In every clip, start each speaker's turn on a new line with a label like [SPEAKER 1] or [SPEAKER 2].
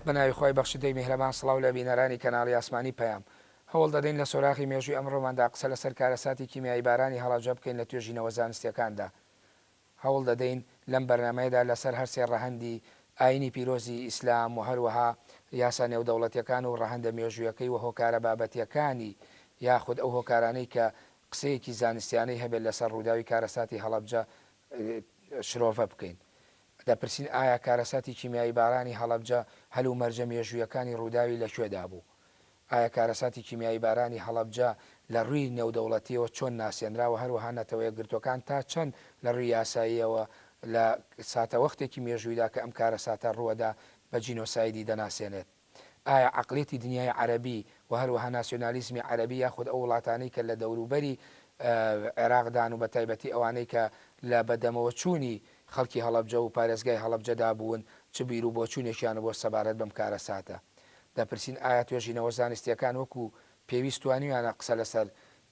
[SPEAKER 1] بەناوی خۆی بەخشدەی میهرەبان سڵاو لە بینەرانی کەناڵی ئاسمانی پەیام هەوڵ دەدەین لە سۆراخی مێژووی ئەمڕۆماندا قسە لەسەر کارەساتی کیمیایی بارانی هەڵاجە بکەین لە توێژینەوە زانستیەکاندا. هەوڵ دەدەین لەم بەرنمەیەدا لەسەر هەرسێ ڕەهەندی ئاینی پیرۆزی ئیسلام و هەروەها یاسا نێودەوڵەتیەکان و ڕەهەندە مێژوویەکەی و هۆکارە بابەتیەکانی یاخود ئەو هۆکارانەی کە قسەیەکی زانستیانەی هەبێت لەسەر ڕووداوی کارەساتی هەڵەبجە شرۆڤە بکەین. دەپرسین ئایا کارەساتی کیمیایی بارانی هەڵەبجە هەلو مەرجە مێژوویەکانی ڕووداوی لەکوێدا بوو؟ ئایا کارەساتی کیمیایی بارانی هەڵەبجە لە ڕووی نێودەوڵەتیەوە چۆن ناسێنراوە هەروەها نەتەوەیە گرتوەکان تا چەند لە ڕووی یاساییەوە لە ساتە وەختێکی مێژوویدا کە ئەم کارەساتە ڕووەدا بە جینۆسایدی دەناسێنێت؟ ئایا عقلێتی دنیای عەرەبی و هەروەها ناسیۆنالیزمی عەرەبی یاخود ئەو وڵاتانەی کە لە دەوروبەری عێراقدان و بە تایبەتی ئەوانەی کە لە بەدەمەوە چوونی خەڵکی هەڵەبجە و پارێزگای هەڵەبجەدا بوون چ بیر و بۆ چوونێکیانە بۆ سەبارەت بەم کارەساتە؟ دەپرسین ئایا توێژینەوە زانستیەکان وەکو پێویستوانیانە قسە لەسەر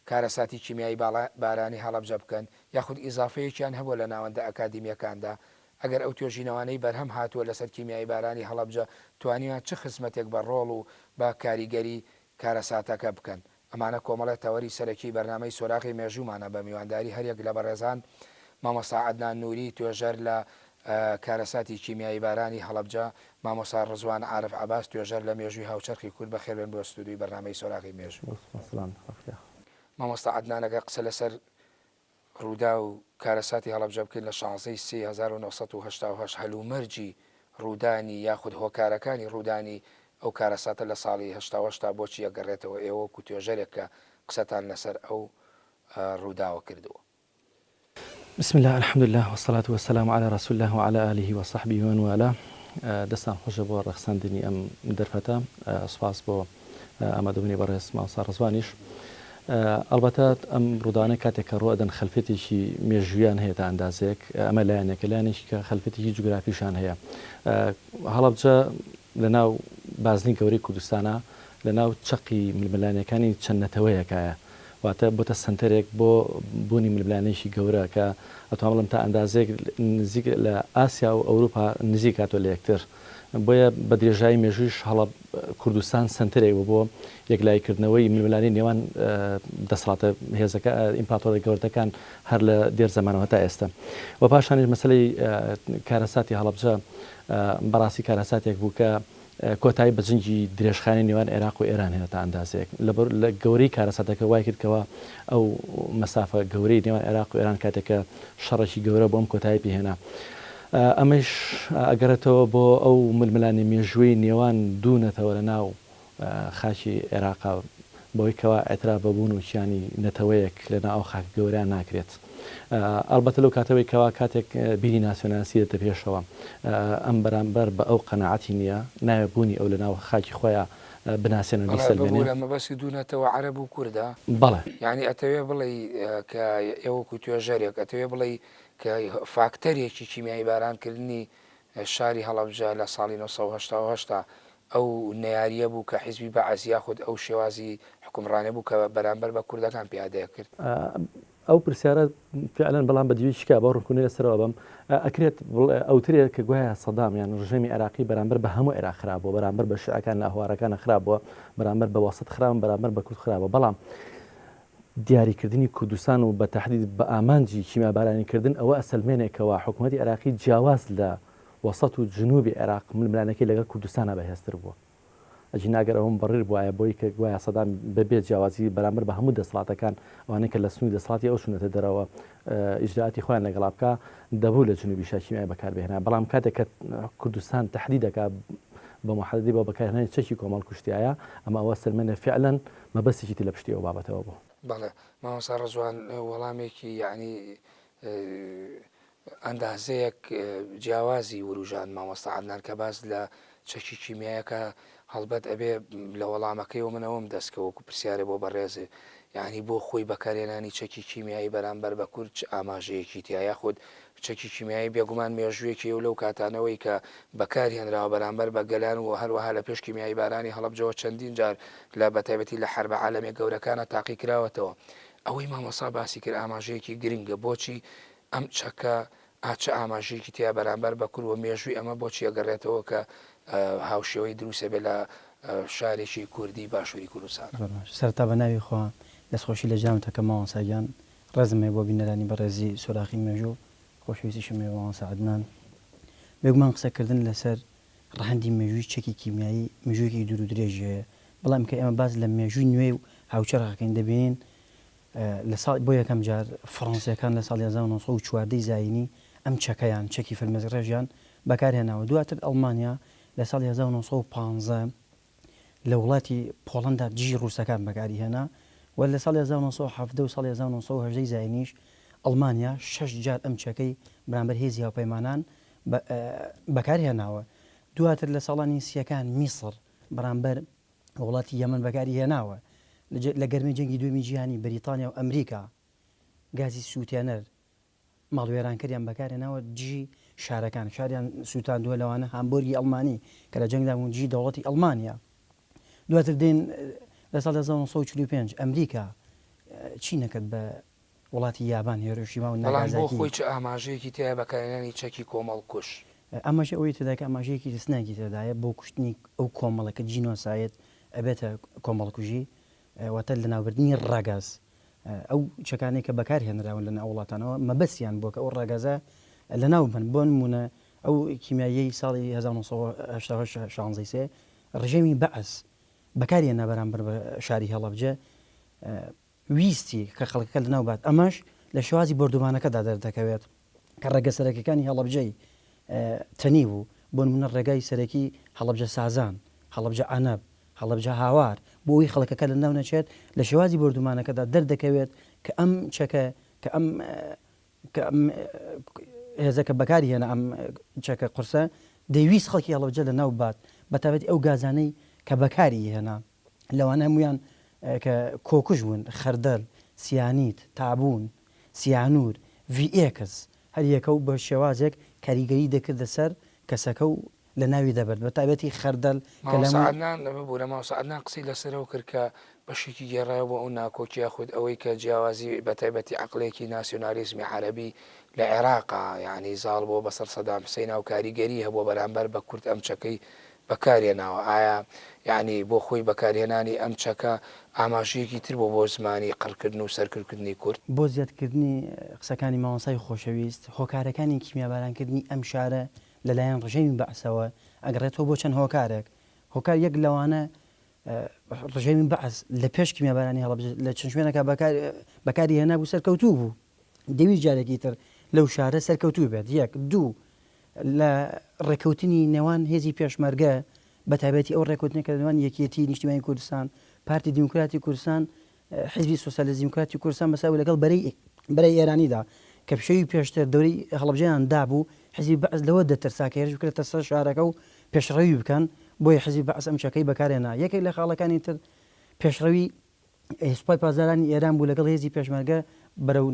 [SPEAKER 1] کارەساتی کیمیایی بارانی هەڵەبجە بکەن یاخود ئیزافەیەکیان هەبوو لە ناوەندە ئەکادیمیەکاندا؟ ئەگەر ئەو توێژینەوانەی بەرهەم هاتووە لەسەر کیمیایی بارانی هەڵەبجە توانیان چه خزمەتێک بە ڕۆڵ و بە کاریگەری کارەساتەکە بکەن؟ ئەمانە کۆمەڵە تەوەری سەرەکی بەرنامەی سۆراغی مێژوومانە بە میوانداری هەرێک لە بەڕێزان مامۆستا عەدنان نووری توێژەر لە کارەساتی کیمیایی بارانی هەڵەبجە، مامۆستا ڕزوان عارف عەباس توێژەر لە مێژووی هاوچەرخی کورد بەخێربێن بۆ ستودیوی بەرنامەی سۆراغی مێژوو. مامۆستا عەدنانەگە قسە لەسەر ڕوودا و کارەساتی هەڵەبجە بکەین لە 16 سی 1970 هەلومەرجی ڕوودانی یاخود هۆکارەکانی ڕوودانی ئەو کارەساتە لە ساڵی هەشتا بۆچی ئەگەڕێتەوە ئێوە و توێژەرێک کە قسەتان لەسەر ئەو ڕووداوە کردووە؟
[SPEAKER 2] بسم الله الحمد لله والصلاة والسلام على رسول الله وعلى آله وصحبه ومن والاه. دەستان خۆشە بۆ ڕەخساندنی ئەم دەرفەتە، سوپاس بۆ ئامادەبوونی بەڕێز مامۆستا ڕزوانیش. ئەلبەتە ئەم ڕووداوانە کاتێک کە ڕوئەدەن خەلفێتێکی مێژوویان هەیە تا ئەندازێک، ئەمە لایەنێکە لایەنێکی کە خەلفێتێکی جوگرافیشان هەیە. هەڵەبجە لە ناو بازنی گەورەی کوردستانە لە ناو چەقی ململانیەکانی چەند نەتەوەیەکایە، واتە بۆتە سنتەرێک بۆ بوونی ململانێکی گەورە کە ئەتوانم بڵێم تا ئەندازێک نزیک لە ئاسیا و ئەوروپا نزیک هاتووە لە یەکتر. بۆیە بە درێژایی مێژوویش هەڵە کوردستان سنتەرێک بۆ یەکلایکردنەوەی ململانی نێوان دەسەڵاتە هێزەکە ئیمپراتۆرە گەوردەکان هەر لە دێر زەمانەوە تا ئێستا. و پاشانیش مەسەلەی کارەساتی هەڵەبجە بەڕاستی کارەساتێک بوو کە کۆتایی بەجنگی درێژخانی نێوان عێراق و ئێران هێنا تا ئەندازێک لە گەورەی کارەساتەکە وای کردکەوە ئەو مەسافە گەورەی نێوان عێراق و ئێران کاتێکە شەڕێکی گەورە بۆ ئەم کۆتایی پێهێنا. ئەمەش ئەگەرێتەوە بۆ ئەو ململانی مێژووی نێوان دوونەتەوە لە ناو خاکی عێراقا بۆی کەوا ئەترا بەبوون و چیانی نەتەوەیەک لە ناو ئەو خاک گەوریان ناکرێت. ئەلبەتە لەو کاتەوەی کەوا کاتێک بینی ناسیۆناسی دێتە پێشەوە ئەم بەرامبەر بە ئەو قەناعەتی نییە ناوێ بوونی ئەو لە ناو خاکی خۆیان بناسیێنە دیسەلبێنێ
[SPEAKER 1] مەبەستی دوونەتەوە عەرەب و کووردا.
[SPEAKER 2] بەڵێ
[SPEAKER 1] یعنی ئەتەوێ بڵێ کە ئێوەکو توێژەرێک ئەتەوێ بڵێ کە فاکتەرێکی کیمیایی بارانکردنی شاری هەڵەبجە لە ساڵی 1970 ئەو نەیاریە بوو کە حیزبی بەعەز یاخود ئەو شێوازی حکومڕانێ بوو کە بەرامبەر بە کوردەکان پیادەیە کرد.
[SPEAKER 2] ئەو پرسیارە فعلەن بەڵام بەدیوی شکا بە ڕوونکردنی لەسەرەوە بم ئەکرێت ئەوترێت کە گوایە سەدام یان ڕژێمی عێراقی بەرامبەر بە هەموو عێراق خراپبووە، بەرامبەر بە شیعەکان لە ئەهوارەکانە خراپبووە، بەرامبەر بە وەسەط خراپن، بەرامبەر بە کورد خراپە. بەڵام دیاریکردنی کوردستان و بە تەحدید بە ئامانجی کیمیابارانیکردن ئەوە ئەسەلمێنێکەوە حکوومەتی عێراقی جیاواز لە وەسەط و جنوبی عێراق ململانەکەی لەگەڵ کوردستانە بەهێزتر بووە. ئەجی ناگەر ئەوم بەڕیر بواە بۆی کە گوایە سەدام بەبێت جیاوازی بەرامبەر بە هەموو دەسەڵاتەکان ئەوانەیە کە لە سنووی دەسەڵاتی ئەو شوونەتە دەرەوە ئیجراعاتی خۆیان لەگەڵا بکە دەبوو لە جنوبی شاکیمیای بەکاربهێنا. بەڵام کاتێک کە کوردستان تەحدید دەکات بە محەددی بۆ بەکارهێنانی چەکی کۆمەڵ کوشتیایە ئەمە ئەوە سەلمێنە فعلەن مەبەستێکی لە پشتی ئەو بابەتەوە بوو.
[SPEAKER 1] بەڵێ مامۆستا ڕزوان وەڵامێکی یعنی ئەندازەیەک جیاوازی وروژان مامۆستا عەدنان کە باس لە چەکی کیمیایەکە هەڵبەت ئەبێ لە وەڵامەکەیەوە منەوەم دەستکەوەکو پرسیارێ بۆ بەڕێزێ یعنی بۆ خۆی بەکارێنانی چەکی کیمیایی بەرامبەر بە کورد ئاماژەیەکی تایە خود چەکی کیمیایی بێگومان مێژوویەکی و لەو کاتانەوەی کە بەکارهێنراوە بەرامبەر بە گەلان و هەروەها لە پێش کیمیایی بارانی هەڵەبجەوە چەندین جار لە بەتایبەتی لە حربە عالەمێک گەورەکانە تاقی کراوەتەوە. ئەوەی مامۆستا باسی کرد ئاماژەیەکی گرنگە بۆچی ئەم چەکە ئاچە ئاماژەیەکی تیا بەرامبەر بە کورد و مێژووی ئەمە بۆچی ئەگەڕێتەوە کە هاوشێوەی دروستە بێت لە شارێکی کوردی باشووری کوردستان.
[SPEAKER 3] سەرتا بە ناوی خۆ دەستخۆشی لە جامتەکە ماوەساگیان ڕزمێ بۆ بینەرانی بەڕێزی سۆراخی مێژوو خۆشەویستی شمێوەوان سعدنان بێگومان قسەکردن لەسەر ڕەهەندی مێژووی چەکی کیمیایی مێژوویەکی دوور و درێژی هەیە بەڵام کە ئێمە باز لە مێژووی نوێ و هاوچەرخەکەین دەبین لە ساڵ بۆ یەکەم جار فەڕەنسیەکان لە ساڵی 1940 زاینی ئەم چەکەیان چەکی فرمێزڕێژیان بەکارهێناوە دواتر ئەڵمانیا لە ساڵی 1950 لە وڵاتی پۆڵەندا دژی ڕووسەکان بەکاری هێنا و لە ساڵی 1970 و ساڵی 1970 زاینیش ئەڵمانیا 6 جار ئەم چەکەی بەرامبەر هێزی هاوپەیمانان بەکارهێناوە دواتر لە ساڵانی سیەکان میسر بەرامبەر وڵاتی یەمەن بەکاری هێناوە لە گەرمی جەنگی دومی جیهانی بەریتانیا و ئەمریکا گازی سووتێنەر ماڵوێرانکەریان بەکارهێناوە دژی شارەکان شاریان سووتاندووە لەوانە هامبۆرگی ئەڵمانی کە لە جەنگدا بوون دژی دەوڵەتی ئەڵمانیا دواتر دێن لە ساڵ 1945 ئەمریکا چی نەکرد بە وڵاتی یابان هێرۆشیما و ناگازاکی
[SPEAKER 1] خۆی چ ئاماژەیەکی تیا بەکارهێنانی چەکی کۆمەڵ کوش
[SPEAKER 3] ئەمەش ئەوەی تێدا کە ئاماژەیەکی دەستناکی تێدایە بۆ کوشتنی ئەو کۆمەڵەکە جینۆسایت ئەبێتە کۆمەڵکوژی واتە لە ناوبردنی ڕاگاز ئەو چەکانێک کە بەکارهێنراون لە ناو وڵاتانەوە مەبەستیان بۆ کە ئەو ڕاگازە لە ناو بن بۆ نمونە ئەو کیمیایی ساڵی 1960 ڕژێمی بەعس بەکارهێنا بەرامبەر بە شاری هەڵەبجە ویستی کە خەڵکەکە لە ناوبات ئەمەش لە شێوازی بردومانەکەدا دەردەکەوێت کە ڕێگە سەرەکیەکانی هەڵەبجەی تەنی بوو بۆ نمونە ڕێگای سەرەکی هەڵەبجە سازان هەڵەبجە ئەنەب هەڵەبجە هاوار بۆ ئەوی خەڵکەکە لە ناو نەچێت لە شێوازی بردومانەکەدا دەردەکەوێت کە ئەم چەکە کە ئەم هێزەکە بەکاری هێنا ئەم چەکە قورسە دەیویست خەڵکی هەڵەبجە لە ناو بات بەتابەتی ئەو گازانەی کە بەکاری هێنا لەوانە هەمویان کە کۆکوژ بوون خەردەل سیانیت تابوون سیانور VX هەر یەکە و بە شێوازێک کاریگەری دەکردە سەر کەسەکە و لە ناوی دەبێت بە تایبەتی خەردەل
[SPEAKER 1] بوو لە ماوسعدنان قسەی لەسەرەوە کرد کە بەشێکی گێڕایەوە ئەو ناکۆکیە خود ئەوەی کە جیاوازی بە تایبەتی عقلێکی ناسیۆنالیزمی عەرەبی لە عێراقا یعنی زاڵ بۆ بەسەر سەدام حوسێن و کاریگەری هەبووە بەرامبەر بە کورد ئەم چەکەی بەکارهێناوە ئایا یعنی بۆ خۆی بەکارهێنانی ئەم چەکە ئاماژەیەکی تر بۆ زمانی قڕکردن و سەرکردنی کورد
[SPEAKER 3] بۆ زیادکردنی قسەکانی مامۆسای خۆشەویست هۆکارەکانی کیمیابارانکردنی ئەم شارە لەلایەن ڕژەمی بەعسەوە ئەگەڕێتەوە بۆ چەند هۆکارێک هۆکار یەک لەوانە ڕژەمی بەعس لە پێش کیمیابارانی هەڵەبجە لە چەند شوێنەکە بەکاری هێنا بوو سەرکەوتوو بوو دەویست جارێکی تر لەو شارە سەرکەوتوو بێت یەک دوو لە ڕێکەوتنی نێوان هێزی پێشمەرگە بە تایبەتی ئەو ڕێکوتنێکە نێوان یەکێتی نیشتیمانی کوردستان پارتی دیموکراتی کوردستان حیزبی سۆسیالیستی دیموکراتی کوردستان بەساوی لەگەڵ بەرەی ئێرانیدا کە پشەوی پێشتر دەوری هەڵەبجەیان دابوو حیزبی بەعس لەوە دەترسا کە هێرش بکرێتە سەر شارەکە و پێشڕەوی بکەن بۆیە حیزبی بەعس ئەم چەکەی بەکارهێنا یەکێک لە خاڵەکانی تر پێشڕەوی سوپای پازارانی ئێران بوو لەگەڵ هێزی پێشمەرگە بەرەو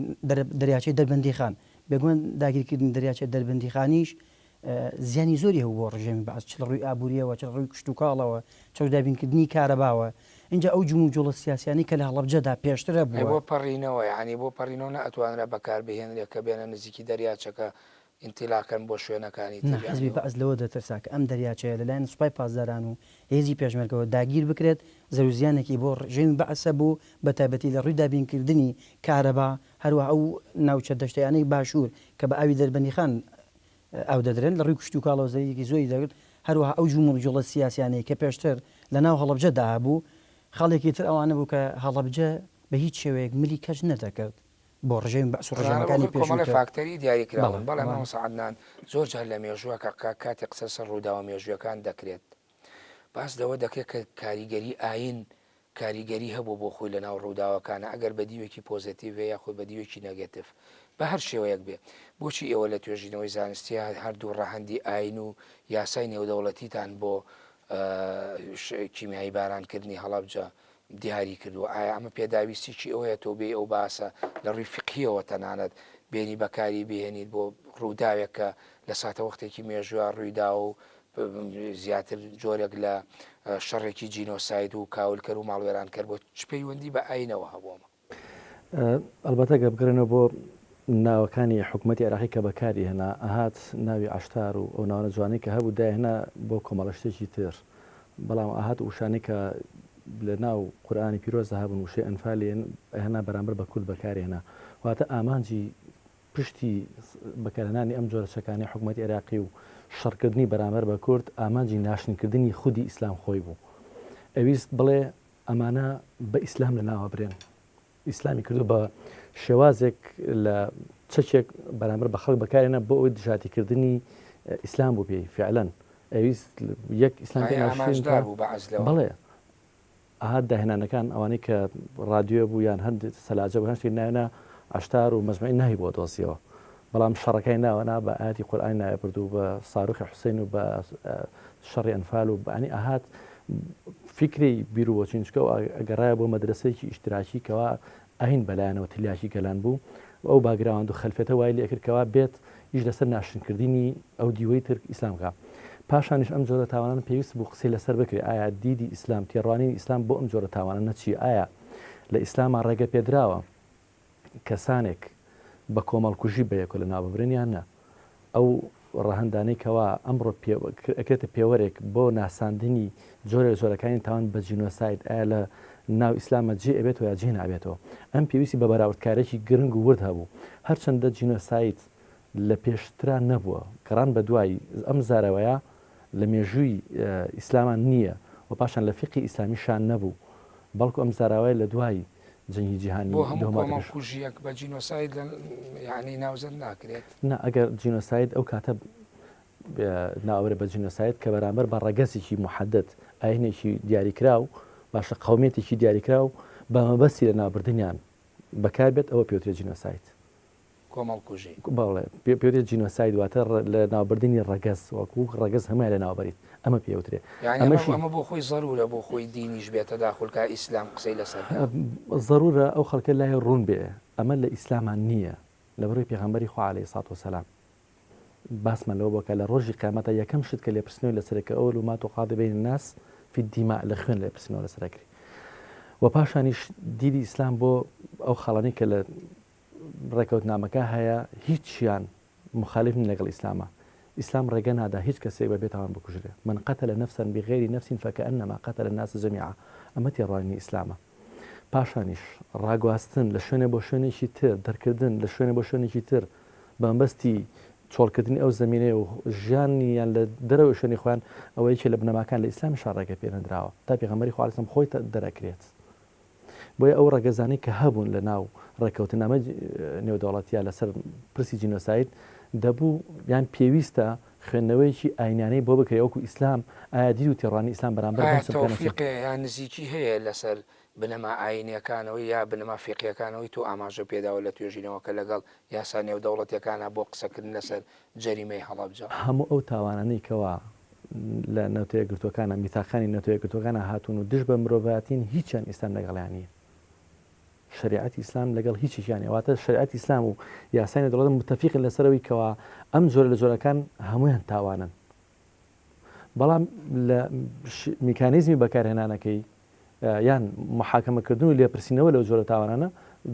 [SPEAKER 3] دەریاچەی دەربەندی خان بێگومان داگیرکردن دەریاچەی دەربەندی خانیش زیانی زۆری هەبوو بۆ ڕژێمی بەعس چ لە ڕووی ئابووریەوە چ لە ڕووی کشت و کاڵەوە چەودابینکردنی کارەباوە اینجا ئەو جوم و جۆڵە سیاسیانی کە لە هەڵەبجەدا پێشترە بوو
[SPEAKER 1] بۆ پەڕینەوە یعنی بۆ پەڕینەوە نەئەتوانرا بەکار بهێنرێت کە بێنە نزیکی دەریاچەکە ئینتیلاکەن بۆ شوێنەکانی
[SPEAKER 3] حزبی بەعس لەوە دەترسا کە ئەم دەریاچەیە لەلایەن سوپای پاسداران و هێزی پێشمەرگەوە داگیر بکرێت زەروزیانێکی بۆ ڕژێمی بەعسە بوو بە تایبەتی لە ڕووی دابینکردنی کارەبا هەروە ئەو ناوچە دەشتیانەی باشوور کە بە ئاوی دەربەندی خان ئەو دەدرێن لە ڕووی کشت و کاڵەوە زەریەکی زۆری دەگرت هەروەها ئەو جومە جۆڵە سیاسیانەی کە پێشتر لە ناو هەڵەبجەدا هەبوو خاڵێکی تر ئەوانە بوو کە هەڵەبجە بە هیچ شێوەیەک ملی کەس نەدەکرد بۆ ڕژێمی بەعس و ڕژەمەکانی
[SPEAKER 1] پێشمەرگە فاکتەری دیاریکراون بەڵام مامۆسعدنان زۆر جار لە مێژووە کە کاتی قسە سەر ڕووداوە مێژوویەکان دەکرێت باس لەوە دەکرێت کە کاریگەری ئاین کاریگەری هەبوو بۆ خۆی لە ناو ڕووداوەکانە ئەگەر بە دیوێکی پۆزیتیڤ یا خۆی بە دیوێکی نەگەتیڤ بە هەر شێوەیەک بێ بۆچی ئێوە لە توێژینەوەی زانستی هەردوو ڕەهەندی ئاین و یاسای نێودەوڵەتیتان بۆ کیمیایی بارانکردنی هەڵەبجە دیاری کردووە ئایا ئەمە پێداویستیی ئەوەیە تۆ بێ ئەو باسە لە ڕووی فقهیەوە تەنانەت بێنی بەکاری بهێنیت بۆ ڕووداوێک کە لە ساتە وەختێکی مێژووە ڕوویدا و زیاتر جۆرێک لە شەڕێکی جینۆساید و کاولکەر و ماڵوێران کرد بۆ چ پەیوەندی بە ئاینەوە هەبووەمە
[SPEAKER 2] ئەلبەتە گە بگرێنەوە بۆ ناوەکانی حکوومەتی عێراقی کە بەکاری هێنا ئەهات ناوی عاشتار و ئەو ناوە جوانی کە هەبوو داهێنا بۆ کۆمەڵە شتێکی تر بەڵام ئاهات وشانی کە لە ناو قورآانی پیرۆزە هەبوون وشەی ئەنفالێن هێنا بەرامبەر بە کورد بەکارهێنا واتە ئامانجی پشتی بەکارهێنانی ئەم جۆرە چەکانی حکوومەتی عێراقی و شەڕکردنی بەرامبەر بە کورد ئامانجی ناشنکردنی خودی ئیسلام خۆی بوو ئەویست بڵێ ئەمانە بە ئیسلام لە ناوە برێن ئیسلامی کردو بە شێوازێک لە چەکێک بەرامبەر بە خەڵک بەکارێنە بۆ ئەوی دژاتیکردنی ئیسلام بوو پێی فعلەن ئەویست یەک ئیسلامی بڵێ ئاهات داهێنانەکان ئەوانەی کە ڕادیۆ بوو یان هەند سەلاجە بە هەشتی ناوێنە عاشتار و مەجموعی ناهی بۆ دۆزیەوە بەڵام شەڕەکەی ناوەنا بە ئاەتی قورئانی نایە بردو بە ساروخی حوسێن و بە شەڕی ئەنفال و بەعنی ئاهات فکری بیررووەچینچکە و ئەگەڕایە بۆ مەدرسەیەکی ئیشتراکی کەوا ئاین بەلایەنەوە تلیاشی گەلان بوو ئەو باگراوەند و خەلفێتە وای لێکردکەوە بێت هیچ لەسەر ناشنکردنی ئەو دیوەی تر ئیسلامکە پاشانیش ئەم جۆرە تاوانان پێویست بوو قسەی لەسەر بکرێت ئایا دیدی ئیسلام تێڕوانی ئیسلام بۆ ئەم جۆرە تاوانە نەچی ئایا لە ئیسلاما ڕێگە پێدراوە کەسانێک بە کۆمەڵکوژی بەیەکۆ لە ناوبرێنیان نە ئەو ڕەهەندانەی کەوا ئەمڕۆ ئەکرێتە پێوەرێک بۆ ناساندنی جۆرە جۆرەکانی تاوان بە جینۆساید ئایا لە ناو ئیسلامە جێ ئەبێتەوە یا جێ نابێتەوە ئەم پێویستی بە بەراوردکارێکی گرنگ و ورد هەبوو هەرچەندە جینۆساید لە پێشترا نەبووە گەڕان بە دوای ئەم زارەوەیە لە مێژووی ئیسلامان نییە و پاشان لە فقی ئیسلامیشان نەبوو بەڵکو ئەم زاراوای لە دوای جەنگی جیهانی
[SPEAKER 1] کوژیەک بە جینۆساید یعنی ناوزەر ناکرێت
[SPEAKER 2] نه ئەگەر جینۆساید ئەو کاتە ناوەرە بە جینۆساید کە بەرامبەر بە ڕەگەزێکی محەدد ئاینێکی دیاریکرا و باشە قەومێتێکی دیاریکرا و بە مەبەستی لە ناوبردنیان بەکار بێت ئەوە پێوترێت جینۆساید
[SPEAKER 1] کۆمەڵکوژی
[SPEAKER 2] باڵێ پێوترێت جینۆساید واتە لە ناوبردنی ڕەگەز وەکو ڕەگەز هەمای لە ناوبەریت ئەمە پێوترێت
[SPEAKER 1] ئەمە بۆ خۆی ضرورە بۆ خۆی دینیش بێتە داخولکە ئیسلام قسەی لەسەر
[SPEAKER 2] ضرورە ئەو خەڵکە لای ڕوون بێ ئەمە لە ئیسلامان نییە لە بەڕووی پێغەمبەری خوا عەلەیهی سەڵات وسەلام باسمان لەوە بۆکە لە ڕۆژی قیامەتە یەکەم شت کە لێپرسنەوەی لەسەرەکە ئەوەل و مات و قاد بین الناس فی الدیماء لە خوێن لێپرسنەوە لەسەرەکری و پاشانیش دیدی ئیسلام بۆ ئەو خەڵانی کە لە ڕێکەوتنامەکە هەیە هیچیان مخالف لەگەڵ ئیسلامە ئیسلام ڕێگە نادا هیچ کەسێک بە بێتەوان بکوژرێ من قتل نفسا بغير نفس فكأنما قتل الناس جميعا ئەمە تێڕوانی ئیسلامە پاشانیش ڕاگواستن لە شوێنە بۆ شوێنێکی تر دەرکردن لە شوێنە بۆ شوێنێکی تر بەمبەستی چۆڵکردنی ئەو زمینەیە و ژیانیان لە دەرەوە شوێنی خۆیان ئەوەیەکی لە بنەماکان لە ئیسلامی ڕێگە پێنەدراوە تا پێغەمبەری خوا عەلەیهی سەڵام خۆی دەرەکرێت بۆیە ئەو ڕێگەزانەی کە هەبوون لە ناو ڕێکەوتنامە نێودەوڵەتیە لەسەر پرسی جینۆساید دەبوو یان پێویستە خوێندنەوەیکی ئاینانەی بۆ بکرێت وەکو ئیسلام ئایا دی و تێڕوانی ئیسلام بەرامبەر
[SPEAKER 1] یان نزیکی هەیە لەسەر بنەما ئاینیەکانەوەی یا بنەما فیقیەکانەوەی تۆ ئاماژە پێداوە لە توێژینەوەکە لەگەڵ یاسا نێودەوڵەتیەکانە بۆ قسەکردن لەسەر جەریمەی هەڵەبجە
[SPEAKER 2] هەموو ئەو تاوانانەی کەوا لە نەوتەیە گرتوەکانە میتاقانی نەتۆیە گرتوەکانە هاتوون و دش بە مرۆڤاتین هیچیان ئیسلام لەگەڵیان نییە شریعەتی ئیسلام لەگەڵ هیچیشیان واتە شریعەتی ئیسلام و یاسای نێودەوڵەت متتەفیقن لەسەرەوەی کەوا ئەم جۆرە لە جۆرەکان هەمویان تاوانن بەڵام لە میکانیزمی بەکارهێنانەکەی یان محاکەمەکردن و لێپرسینەوە لەو جۆرە تاوانانە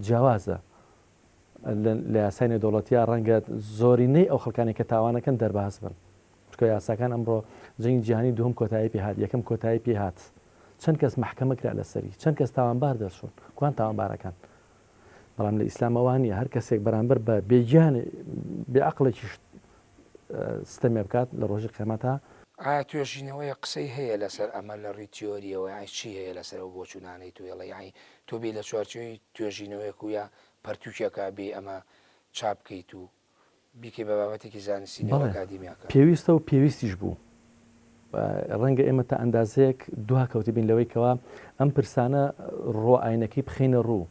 [SPEAKER 2] جیاوازە لە یاسای نێودەوڵەتیە ڕەنگە زۆرینەی ئەو خەڵکانی کە تاوانەکەن دەرباز بن چکە یاساکان ئەمڕۆ جەنگی جیهانی دووەم کۆتایی پێهات یەکەم کۆتایی پێهات چەند کەس محکەمە کرا لەسەری چەند کەس تاوانبار دەچوون کوان تاوانبارەکان بەڵام لە ئیسلامەوانی هەر کەسێک بەرامبەر بە بێگیان بێعەقڵێکی ستەمێ بکات لە ڕۆژی قیامەتە
[SPEAKER 1] ئایا توێژینەوەی قسەی هەیە لەسەر ئەمە لە ڕیتیۆریەوە چی هەیە لەسەر بۆ چوونانەی توێڵە یانی تۆ بێ لە چوارچێوەی توێژینەوەیەک و یا پەرتووکێکا بێ ئەمە چاپ بکەیت و بیکەی بە بابەتێکی زانستی ئەکادیمیاکە
[SPEAKER 2] پێویستە و پێویستیش بوو ڕەنگە ئێمە تا ئەندازەیەک دواکەوتی بین لەوەی کەوا ئەم پرسانە ڕۆ ئاینەکەی بخینە ڕوو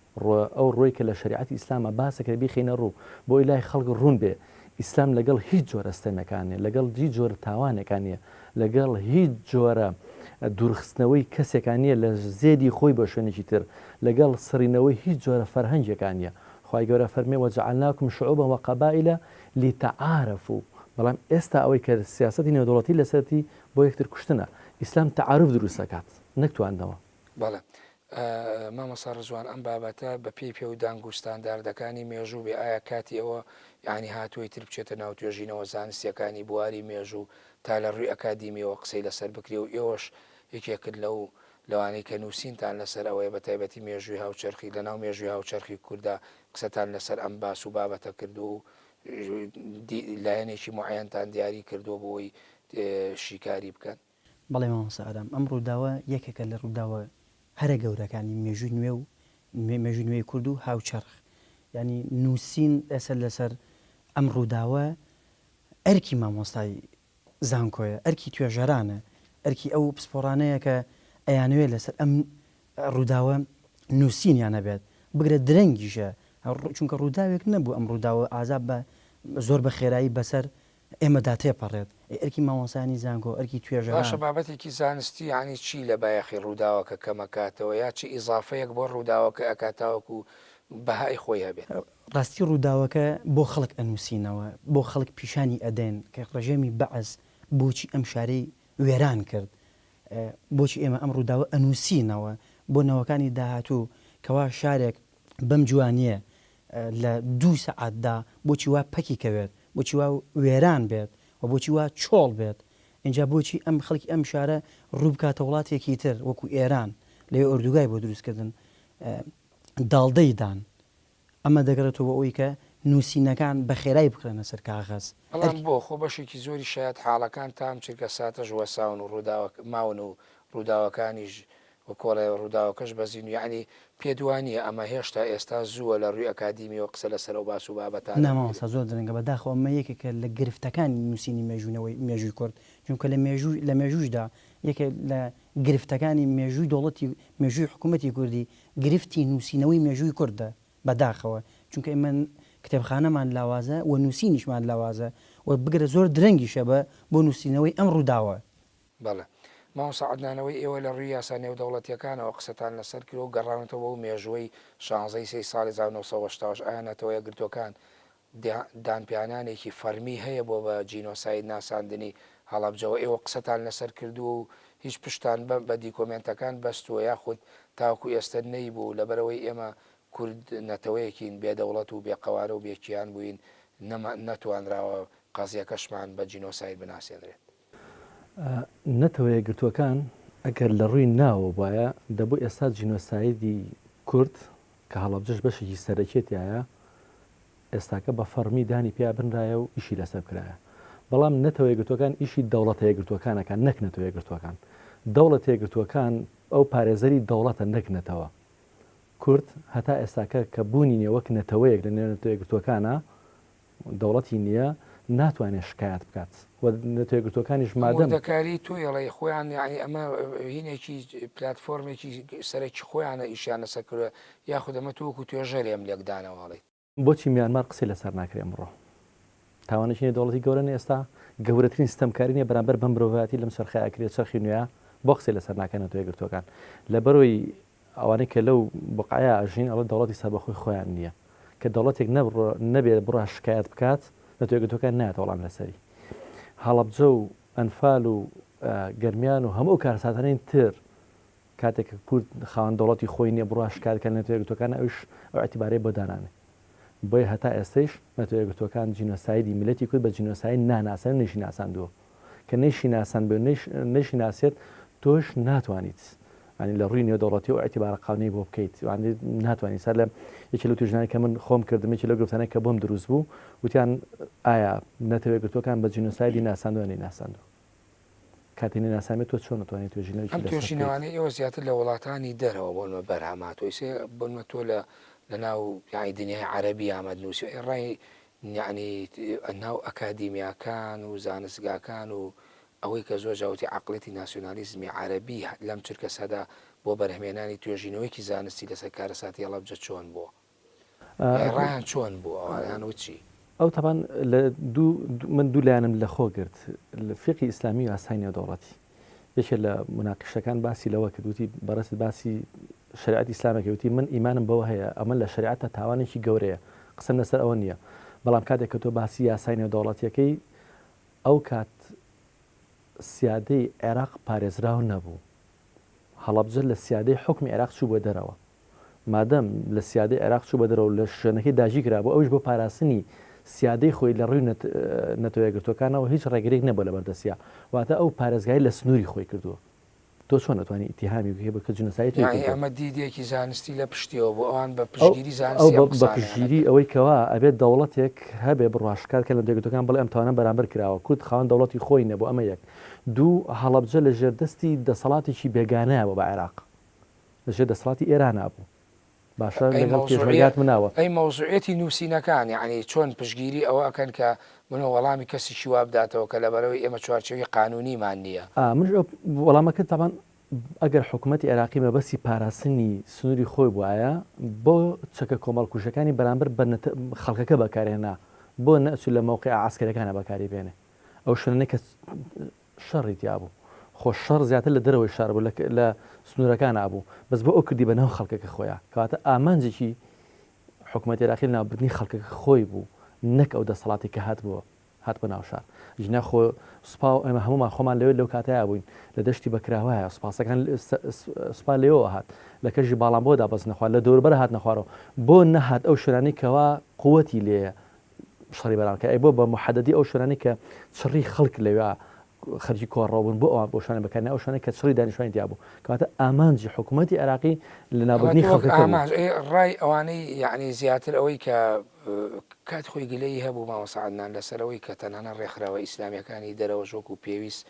[SPEAKER 2] ئەو ڕۆی کە لە شریعەتی ئیسلامە باسەکە بیخینە ڕوو بۆ لای خەڵک ڕوون بێ ئیسلام لەگەڵ هیچ جۆرە ستەمەکانێ لەگەڵ هیچ جۆرە تاوانێکانیە لەگەڵ هیچ جۆرە دوورخستنەوەی کەسێکانیە لە زێدی خۆی بۆ شوێنێکی تر لەگەڵ سڕینەوەی هیچ جۆرە فەرهەنگێکانیە خی گەورە فەرمێ وەجعلناکم شعوبا وقبائل لتعارفوا بەڵام ئێستا ئەوەی کە سیاسەتی نێودەوڵەتی لەسەرتی بۆ یەکتر کوشتنە ئیسلام تعارف دروست دەکات نەکتوانەوە
[SPEAKER 1] بەڵێ مامەسا ڕزوان ئەم بابەتە بە پێی پێ و دانگوستانداردەکانی مێژوو بێ ئایا کاتی ئەوە یعنی هاتووی تر بچێتە ناو توێژینەوە زانستیەکانی بواری مێژوو تا لە ڕووی ئەکادیمیەوە قسەی لەسەر بکرێ و ئێوەش یەکێکرد لەوانەی کە نووسینتان لەسەر ئەوەیە بە تایبەتی مێژووی هاوچەرخی لە ناو مێژووی هاوچەرخی کووردا قسەتان لەسەر ئەم باس و بابەتە کردو و لایەنێکی معەنتان دیاری کردو بۆی شیکاری بکەن.
[SPEAKER 3] بەڵێ مامۆستا ئادام ئەم ڕووداوە یەکێکە لە ڕووداوە هەرە گەورەکانی مێژووی نوێ و مێژووی نوێی کورد و هاوچەرخ ینی نووسین ئەسەر لەسەر ئەم ڕووداوە ئەرکی مامۆستای زانکۆیە ئەرکی توێژەرانە ئەرکی ئەو پسپۆڕانەیە کە ئەیانوێت لەسەر ئەم ڕووداوە نووسینیانە بێت بگرە درەنگیشە چونکە ڕووداوێک نەبوو ئەم ڕووداوە ئازاب بە زۆر بە خێرایی بەسەر ئێمەدا تێپەڕێت ئەرکی مامۆسانی زانکۆ ئەرکی توێژە
[SPEAKER 1] باشە بابەتێکی زانستی ینی چی لە بایەخی ڕووداوەکە کەمەکاتەوە یا چی ئیزافەیەک بۆ ڕووداوەکە ئەکاتاوەکو بەهای خۆی هەبێت.
[SPEAKER 3] ڕاستی ڕووداوەکە بۆ خەڵک ئەنووسینەوە بۆ خەڵک پیشانی ئەدەن کە ڕژێمی بەعز بۆچی ئەم شارەی وێران کرد بۆچی ئێمە ئەم ڕووداوە ئەنووسینەوە بۆ نەوەکانی داهاتوو کەوا شارێک بەم جوانیە لە 2 سەعاتدا بۆچی وا پەکی کەوێت بۆچی وا وێران بێت و بۆچی وا چۆڵ بێت اینجا بۆچی ئەم خەڵکی ئەم شارە ڕوو بکاتە وڵاتێکی تر وەکو ئێران لەوێ ئۆردوگای بۆ دروستکردن داڵدەیدان ئەمە دەگرێتەوە ئەوی کە نووسینەکان بە خێرایی بکرێنە سەر کاغەز
[SPEAKER 1] بەڵام بۆ خۆ بەشێکی زۆری شاید حاڵەکان تام چرکە ساتەش وەساون و ماون و ڕووداوەکانیش و کۆڵێ ڕووداوەکەش بەزین و یعنی پێدوانیە ئەمە هێشتا ئێستا زووە لە ڕووی ئەکادیمی و قسە لەسەر و باس و بابەتان
[SPEAKER 3] نامەوەسا زۆر درەنگە بەداخەوە ئەمە یەکێکە لە گرفتەکانی نووسینی مێژووی کورد چونکە لە مێژووشدا یەکێ لە گرفتەکانی مێژووی دەوڵەتی مێژووی حکوومەتی کوردی گرفتی نووسینەوەی مێژووی کوردە بەداخەوە چونکە ئێمە کتێبخانەمان لاوازە و نووسینیشمان لاوازە و بگرە زۆر درەنگیشە بۆ نووسینەوەی ئەم ڕووداوە.
[SPEAKER 1] بەڵێ مامۆستا عەدنانەوەی ئێوە لە ڕووی یاسا نێودەوڵەتیەکانەوە قسەتان لەسەر کرد و گەڕاونەوە بۆ مێژووی 16 ساڵی 1970 ئایا نەتەوە یەکگرتوەکان دانپیانانێکی فەرمی هەیە بۆ بە جینۆساید ناساندنی هەڵەبجەوە ئێوە قسەتان لەسەر کردو و هیچ پشتان بە دیکۆمنتەکان بەستووە یاخود تاوەکو ئێستا نەی بوو لەبەرەوەی ئێمە کورد نەتەوەیەکین بێدەوڵەت و بێقەوارە و بێکیان بووین نەتوانراوە قازیەکەشمان بە جینۆساید بناسیێنرێت.
[SPEAKER 2] نەتەوە یەکگرتوەکان ئەگەر لە ڕووی ناوە وایە دەبوو ئێستا جینۆسایدی کورد کە هەڵەبجەش بەشێکی سەرەکێتیایە ئێستاکە بە فەرمی دانی پیا بنرایە و ئیشی لەسەر کرایە بەڵام نەتەوە یەکگرتوەکان ئیشی دەوڵەتە یەکگرتوەکانەکان نەک نەتەوە یەکگرتوەکان دەوڵەت یەکگرتوەکان ئەو پارێزەری دەوڵەتە نەکنێتەوە کورد هەتا ئێستاکە کە بوونی نیە وەک نەتەوەیەک لە نێو یەکگرتوەکانە دەوڵەتی نییە ناتوانێت شکایەت بکات و نەتەوەیەکگرتوەکانیش مادەم
[SPEAKER 1] دەکاری توێڵی خۆیان یعنی ئەمە هینێکی پلتفۆرمێکی سەرێکی خۆیانە ئیشیان لەسەر کردووە یاخود ئەمە تووەکو توێژەرێم لێکدانەوەڵی
[SPEAKER 2] بۆچی میانمار قسەی لەسەر ناکرێ ئەمڕۆ تاوانێکی دەوڵەتی گەورە ئێستا گەورەترین ستەمکاری نیە بەرامبەر بەم مرۆڤەتی لەم چرخەیەکرێت چرخی نوێیە بۆ قسەی لەسەر ناکەنەوە یەکگرتوەکان لەبەرەوەی ئەوانەی کە لەو بقایا ئەژین ئەوە دەوڵەتی سەربەخۆی خۆیان نییە کە دەوڵەتێک نەبێت بڕە شکایەت بکات نەتوێگرتوەکان نایەتە وەڵام لەسەری هەڵەبجە و ئەنفال و گەرمیان و هەموو کارساتانەی تر کاتێک کورد خاوەن دەوڵەتی خۆی نییە بڕە شکایەتکە نەتوێگرتوەکان ئەوش ئەو ئەتیبارەی بۆ دانانێ بۆیە هەتا ئێستش نەتوێگرتوەکان جینۆسایدی میلەتی کورد بە جینۆساید ناناسان نشی ناساندووە کە نشی ناسان بێ نشی ناسێت تۆش ناتوانیت ینی لە ڕووی نێودەوڵەتی و ئەتیبارە قاونەی بۆ بکەیت ناتوانانی سەر لە یەکی لە توێژنانی کە من خۆم کردمێکی لە گرفتانەی کە بۆم دروست بوو وتیان ئایا نەتەوەیەکگرتوەکان بە جینۆسایدی ناساندووە ناساندووە کاتێنی ناسامێت تۆ چۆن نتوانێت
[SPEAKER 1] ئەم توێژینەوانەی ئێوە زیاتر لە وڵاتانی دەرەوە بۆنمە بەرهەماتۆی سێ بنمە تۆ لە ناو یعنی دنیای عەرەبی ئامەدنووسی ڕای یعنی ناو ئەکادیمیاکان و زانستگاکان و ئەوەی کە زۆر جاوتی عقلەتی ناسیۆنالیزمی عەرەبی لەم چرکە سەدا بۆ بەرهەمێنانی توێژینەوەیکی زانستی لەسەر کارەساتی هەڵەبجە چۆن بووە ڕایان چۆن بوو ئەویان وچی
[SPEAKER 2] ئەو تاپان من دوو لایەنم لە خۆ گرت لە فقی ئیسلامی و ئاسای نێودەوڵەتی یەکێ لە مناقشەکان باسی لەوە کردوتی بەڕست باسی شریعەتی ئیسلامەکەوتی من ئیمانم بەوە هەیە ئەمە لە شریعەتە تاوانێکی گەورەیە قسەم لەسەر ئەوە نییە بەڵام کاتێک کە تۆ باسی یاسای نێودەوڵەتیەکەی ئەو کات سیادەی عێراق پارێزراو نەبوو هەڵەبجە لە سیادەی حکمی عێراق چوو بۆ دەرەوە مادەم لە سیادەی عێراق چوو بە دەرەوە لە شوێنەکەی داژی کرا بۆ ئەوش بۆ پاراستنی سیادەی خۆی لە ڕووی نەتەوەیەگرتوەکانەوە هیچ ڕێگرێک نەبوو لە بەردەسییا واتە ئەو پارێزگای لە سنووری خۆی کردووە تۆ چۆن ناتوانانی ئیتیهامی بکەی بە جنۆسایت
[SPEAKER 1] ئەمە دیدێکی زانستی لە پشتیەوە بۆ ئەوان بە پشتگیری زانستی
[SPEAKER 2] بە پشتگیری ئەوەی کەوا ئەبێت دەوڵەتێک هەبێ بڕاشکار کە لە دەگوتەکان بڵێ ئەم تاوانە بەرامبەر کراوە کورد خاوەن دەوڵەتی خۆی نەبوو ئەمە یەک دوو هەڵەبجە لە ژێردەستی دەسەڵاتێکی بێگانەیە بۆ بە عێراق لە ژێر دەسەڵاتی ئێران نابوو باشە لەگەڵ پێشنهاد مناوە
[SPEAKER 1] ئەی مەوزوعەتی نووسینەکان یعنی چۆن پشگیری ئەوە ئەکەن کە منە وەڵامی کەسی شیوا بداتەوە کە لەبەرەوەی ئێمە چوارچێوی قانونیمان نییە
[SPEAKER 2] من وەڵامەکە تاوان ئەگەر حکوومەتی عێراقی مەبەستی پاراستنی سنووری خۆی بواە بۆ چەکە کۆمەڵکوژەکانی بەرامبەر بە خەڵکەکە بەکارێنا بۆ نەچوو لە مووقع عسکەرەکانە بەکاری بێنێ ئەو شوێنەی کە شەڕی تیا بوو خۆ شەڕ زیاتر لە دەرەوەی شار بوو لە سنوورەکان نبوو بەس بۆ ئەو کردی بە ناو خەڵکەکە خۆیان کەواتە ئامانجێکی حکوومەتی عێراقی ناوبردنی خەڵکەکە خۆی بوو نەک ئەو دەسەڵاتی کە هات بە ناو شار ژنا خۆ سوپا و ئێمە هەمومان خۆمان لەوێت لەو کاتەیە بووین لە دەشتی بەکراوایە سوپاسەکان سوپا لێەوە هات لە کەژی باڵام بۆدا بەس نەخوار لە دەوربەر هات نەخوارەوە بۆ نەهات ئەو شوێنانی کەوا قووەتی لێە شەڕی بەرامکە ئەی بۆ بە محەدەدی ئەو شوێنانی کە چڕی خەڵک لەوێ خەرجی کۆڕەوەبوون بۆ ئەوان بۆ شوێنە بەکارنە ئەو شوێنە کە چڕی دانیشتوانی تیا بوو کەواتە ئامانجی حکوومەتی عێراقی لە نابردنی خەڵکەکە
[SPEAKER 1] ڕای ئەوانەی یعنی زیاتر ئەوەی کە کات خۆی گلەی هەبوو ماوەسەعادنان لەسەرەوەی کە تەنانە ڕێکخراوە ئیسلامیەکانی دەرەوە ژۆک و پێویست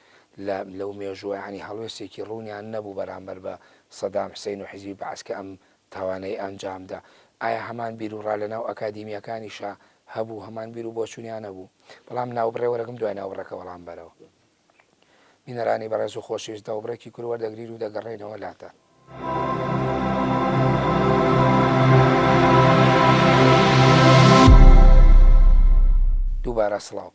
[SPEAKER 1] لەو مێژووە ینی هەڵوێستێکی ڕوونیان نەبوو بەرامبەر بە سەدام حوسێن و حیزبی بەعەس کە ئەم تاوانەی ئەنجامدا ئایا هەمان بیر و ڕا لەناو ئەکادیمیەکانیشە هەبوو هەمان بیر و بۆچوونیان نەبوو بەڵام ناوبڕێوەرەکەم دوای ناوبڕەکە وەڵام بەرەوە بینەرانی بەڕێز و خۆشویست دەوبڕێکی کورد وەردەگرین و دەگەڕێنەوە لاتە دووبارە سڵاو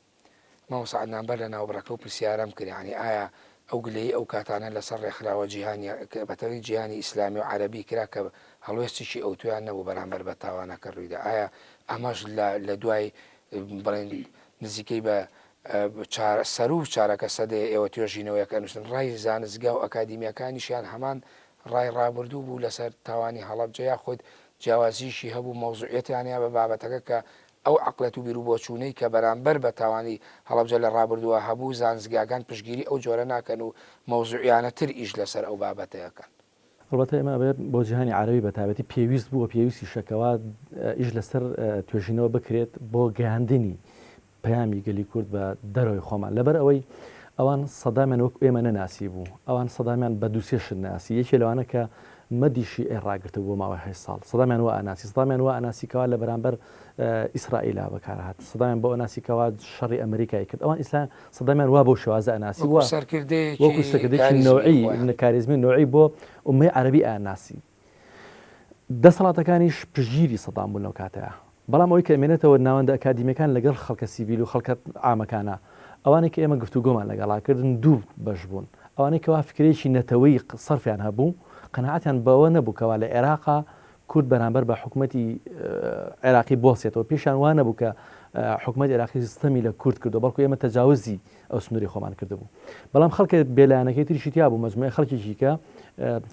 [SPEAKER 1] ماوەسەعادنان بەر لە ناوبڕەکە و پرسیارەم کردیانی ئایا ئەو گلەی ئەو کاتانە لەسەر ڕێکخراوە جیهانی بەتەوەی جیهانی ئیسلامی و عەرەبی کرا کە هەڵوێستیشی ئەو تویان نەبوو بەرامبەر بە تاوانەکە ڕوویدا ئایا ئەمەش لە دوای بڵێن نزیکەی بە سەر و چارەکە سەدەیە ئێوە توێژینەوەیەکە نووسن ڕای زانستگا و ئەکادیمیەکانیشیان هەمان ڕای ڕابردوو بوو لەسەر تاوانی هەڵەبجە یا خۆت جیاوازیشی هەبوو مەوزوعەتیانیا بە بابەتەکە کە ئەو عقلەت و بیر و بۆچوونەی کە بەرامبەر بە تاوانی هەڵەبجە لە ڕابردووە هەبوو زانستگاکان پشگیری ئەو جۆرە ناکەن و مەوزوعیانە تر ئیش لەسەر ئەو بابەتەیەکەن
[SPEAKER 2] البته ئێمە بێت بۆ جیهانی عربی بە تایبەتی پێویست بووە پێویستی شەکەوە ئیش لەسەر توێژینەوە بکرێت بۆ گەیاندنی پەیامی گەلی کورد بە دەرەوەی خۆمان لەبەر ئەوەی ئەوان سەدامیان وەک ئێمە نەناسی بوو ئەوان سەدامیان بە دووسێشت ناسی یەکێ لەوانە کە مەدیشی ئێڕاگرتە بۆ ماوەی 8 ساڵ سەدامیان وە ئەناسی سەدامیان وە ئەناسیکەوە لە بەرامبەر ئیسرائیلا بەکارهات سەدامیان بۆ ئەناسیکەوە شەڕی ئەمریکای کرد ئەوان ئیسلام سەدامیان وا بۆ شێوازە ئەناسی وە وەکو سەرکردەیەکی نوعی کاریزمی نوعی بۆ ئومەی عەرەبی ئەناسی دەسەڵاتەکانیش پشگیری سەدام بوون لەو کاتەیە بەڵام ئەوەی کە ئەمێنێتەوە ناوەندە ئەکادیمیەکان لەگەڵ خەڵکە سیڤیل و خەڵکە عامەکانە ئەوانەی کە ئێمە گفتوگۆمان لەگەڵاکردن دوو بەش بوون ئەوانەی کەوا فکرێکی نەتەوەی سەرفیان هەبوو قەنەعەتیان بەوە نەبوو کەوا لە عێراقا کورد بەرامبەر بە حکوومەتی عێراقی بۆسێتەوە پێشیان وانە بوو کە حکوومەت عێراقی سیستەمی لە کورد کردو بەڵکو ئێمە تەجاوزی ئەو سنووری خۆمان کردبوو بەڵام خەڵکە بێلایەنەکەی تریشی تیا بوو مەجموعەی خەڵکێکی کە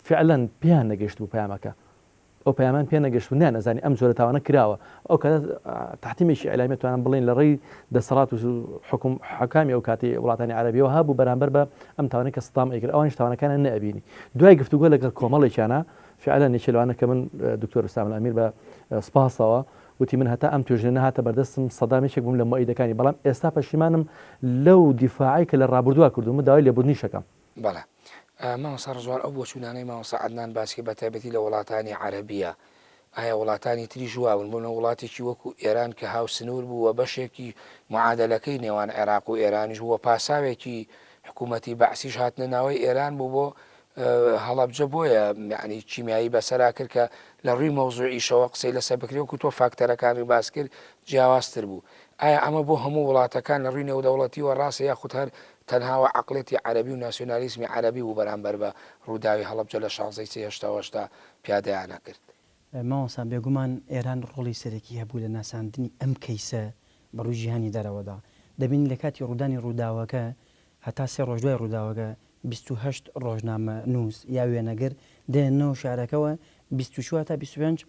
[SPEAKER 2] فعلەن پێیان نەگەشت بوو پەیامەکە ئەو پەیامان پێ نەگەشت نیان نەزانی ئەم جۆرە تاوانە کراوە ئەو کاتە تحتیمێکی ئەعلامی توانن بڵێن لە ڕێی دەسەڵات و حکامی ئەو کاتی وڵاتانی عەرەبیەوە هەبوو بەرامبەر بە ئەم تاوانەی کە سەدام ئەیکرد ئەوانیش تاوانەکانیان نەئەبینی دوای گفتوگۆ لەگەڵ کۆمەڵێکیانە فعلا نێچێ لەوانە کە من دکتۆر رستام الامیر بە سپاسەوە وتی من هەتا ئەم توێژنە نهاتە بەردەستم سەدامێکێک بووم لە مؤیدەکانی بەڵام ئێستا پەشیمانم لەو دیفاعی کە لە ڕابردووە کردومە داوای لێبوردنی شەکەم
[SPEAKER 1] بەڵێ مامۆستا ڕزوان ئەو بۆچوونانەی مامۆستا عەدنان باسی بە تایبەتی لە وڵاتانی عەرەبیە ئایا وڵاتانی تری ژواون بوونە وڵاتێکی وەکو ئێران کە هاو سنوور بوو وە بەشێکی معادلەکەی نێوان عێراق و ئێرانیش وە پاساوێکی حکوومەتی بەعسیش هاتنە ناوەی ئێران بوو بۆ هەڵەبجە بۆیە یعنی کیمیایی بەسەرا کرد کە لە ڕووی مەوزوعیشەوە قسەی لەسەر بکرێ وەکو تۆ فاکتەرەکانی باس کرد جیاوازتر بوو ئایا ئەمە بۆ هەموو وڵاتەکان لە ڕووی نێودەوڵەتیوە ڕاستە یاخود هەر تەنهاوە عقلێتی عەرەبی و ناسیۆنالیزمی عەرەبی و بەرامبەر بە ڕووداوی هەڵەبجە لە 1680 پیادەیانە کرد
[SPEAKER 3] ماوەسا بێگومان ئێران ڕۆڵی سەرەکی هەبوو لە ناساندنی ئەم کەیسە بەڕووی جیهانی دەرەوەدا دەبین لە کاتی ڕوودانی ڕووداوەکە هەتا 3 ڕۆژ دوای ڕووداوەکە 28 ڕۆژنامە نووس یا وێنەگر دێنەوە شارەکەەوە 24 تا 25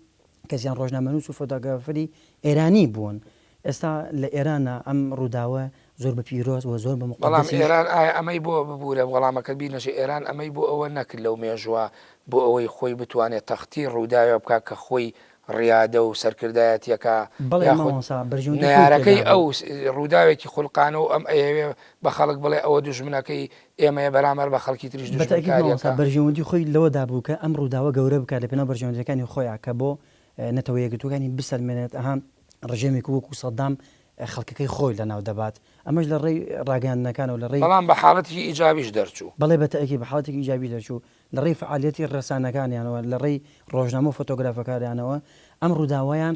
[SPEAKER 3] کەسیان ڕۆژنامە نووس و فۆتۆگرافەری ئێرانی بوون. ئێستا لە ئێرانە ئەم ڕووداوە زۆر بە پیرۆز و زۆر بە
[SPEAKER 1] بەڵام ئێران ئەمەی بۆ ببوورە وەڵامەکە بینەژێ ئێران ئەمەی بۆ ئەوە نەکرد لەو مێژوە بۆ ئەوەی خۆی بتوانێت تەختی ڕووداوە بکە کە خۆی ڕیادە و سەرکردایەتیەکە نارەکەی ئەو ڕووداوێکی خولقانە و ئەم ئەوێ بە خەڵک بڵێ ئەوە دوژمنەکەی ئێمەیە بەرامەر بە خەڵکی تریش
[SPEAKER 3] بەرژەوەندی خۆی لەوەدا بوو کە ئەم ڕووداوە گەورە بکات لە پێناو بەرژەوەندەکانی خۆیان کە بۆ نەتەوە یەکگرتوەکانی بسەلمێنێت ئەها ڕژێمێک وەکو سەدام خەڵکەکەی خۆی لە ناو دەبات ئەمەش لە ڕێی ڕاگەاندنەکانەوە لە ڕێی
[SPEAKER 1] بەڵام بە حاڵەتی ئیجابیش دەرچوو
[SPEAKER 3] بەڵێ بەتەکی بە حاڵەتێکی ئیجابی دەرچوو لە ڕێی فعالیەتی ڕێسانەکانیانەوە لە ڕێی ڕۆژنامە و فۆتۆگرافەکانیانەوە ئەم ڕووداوایان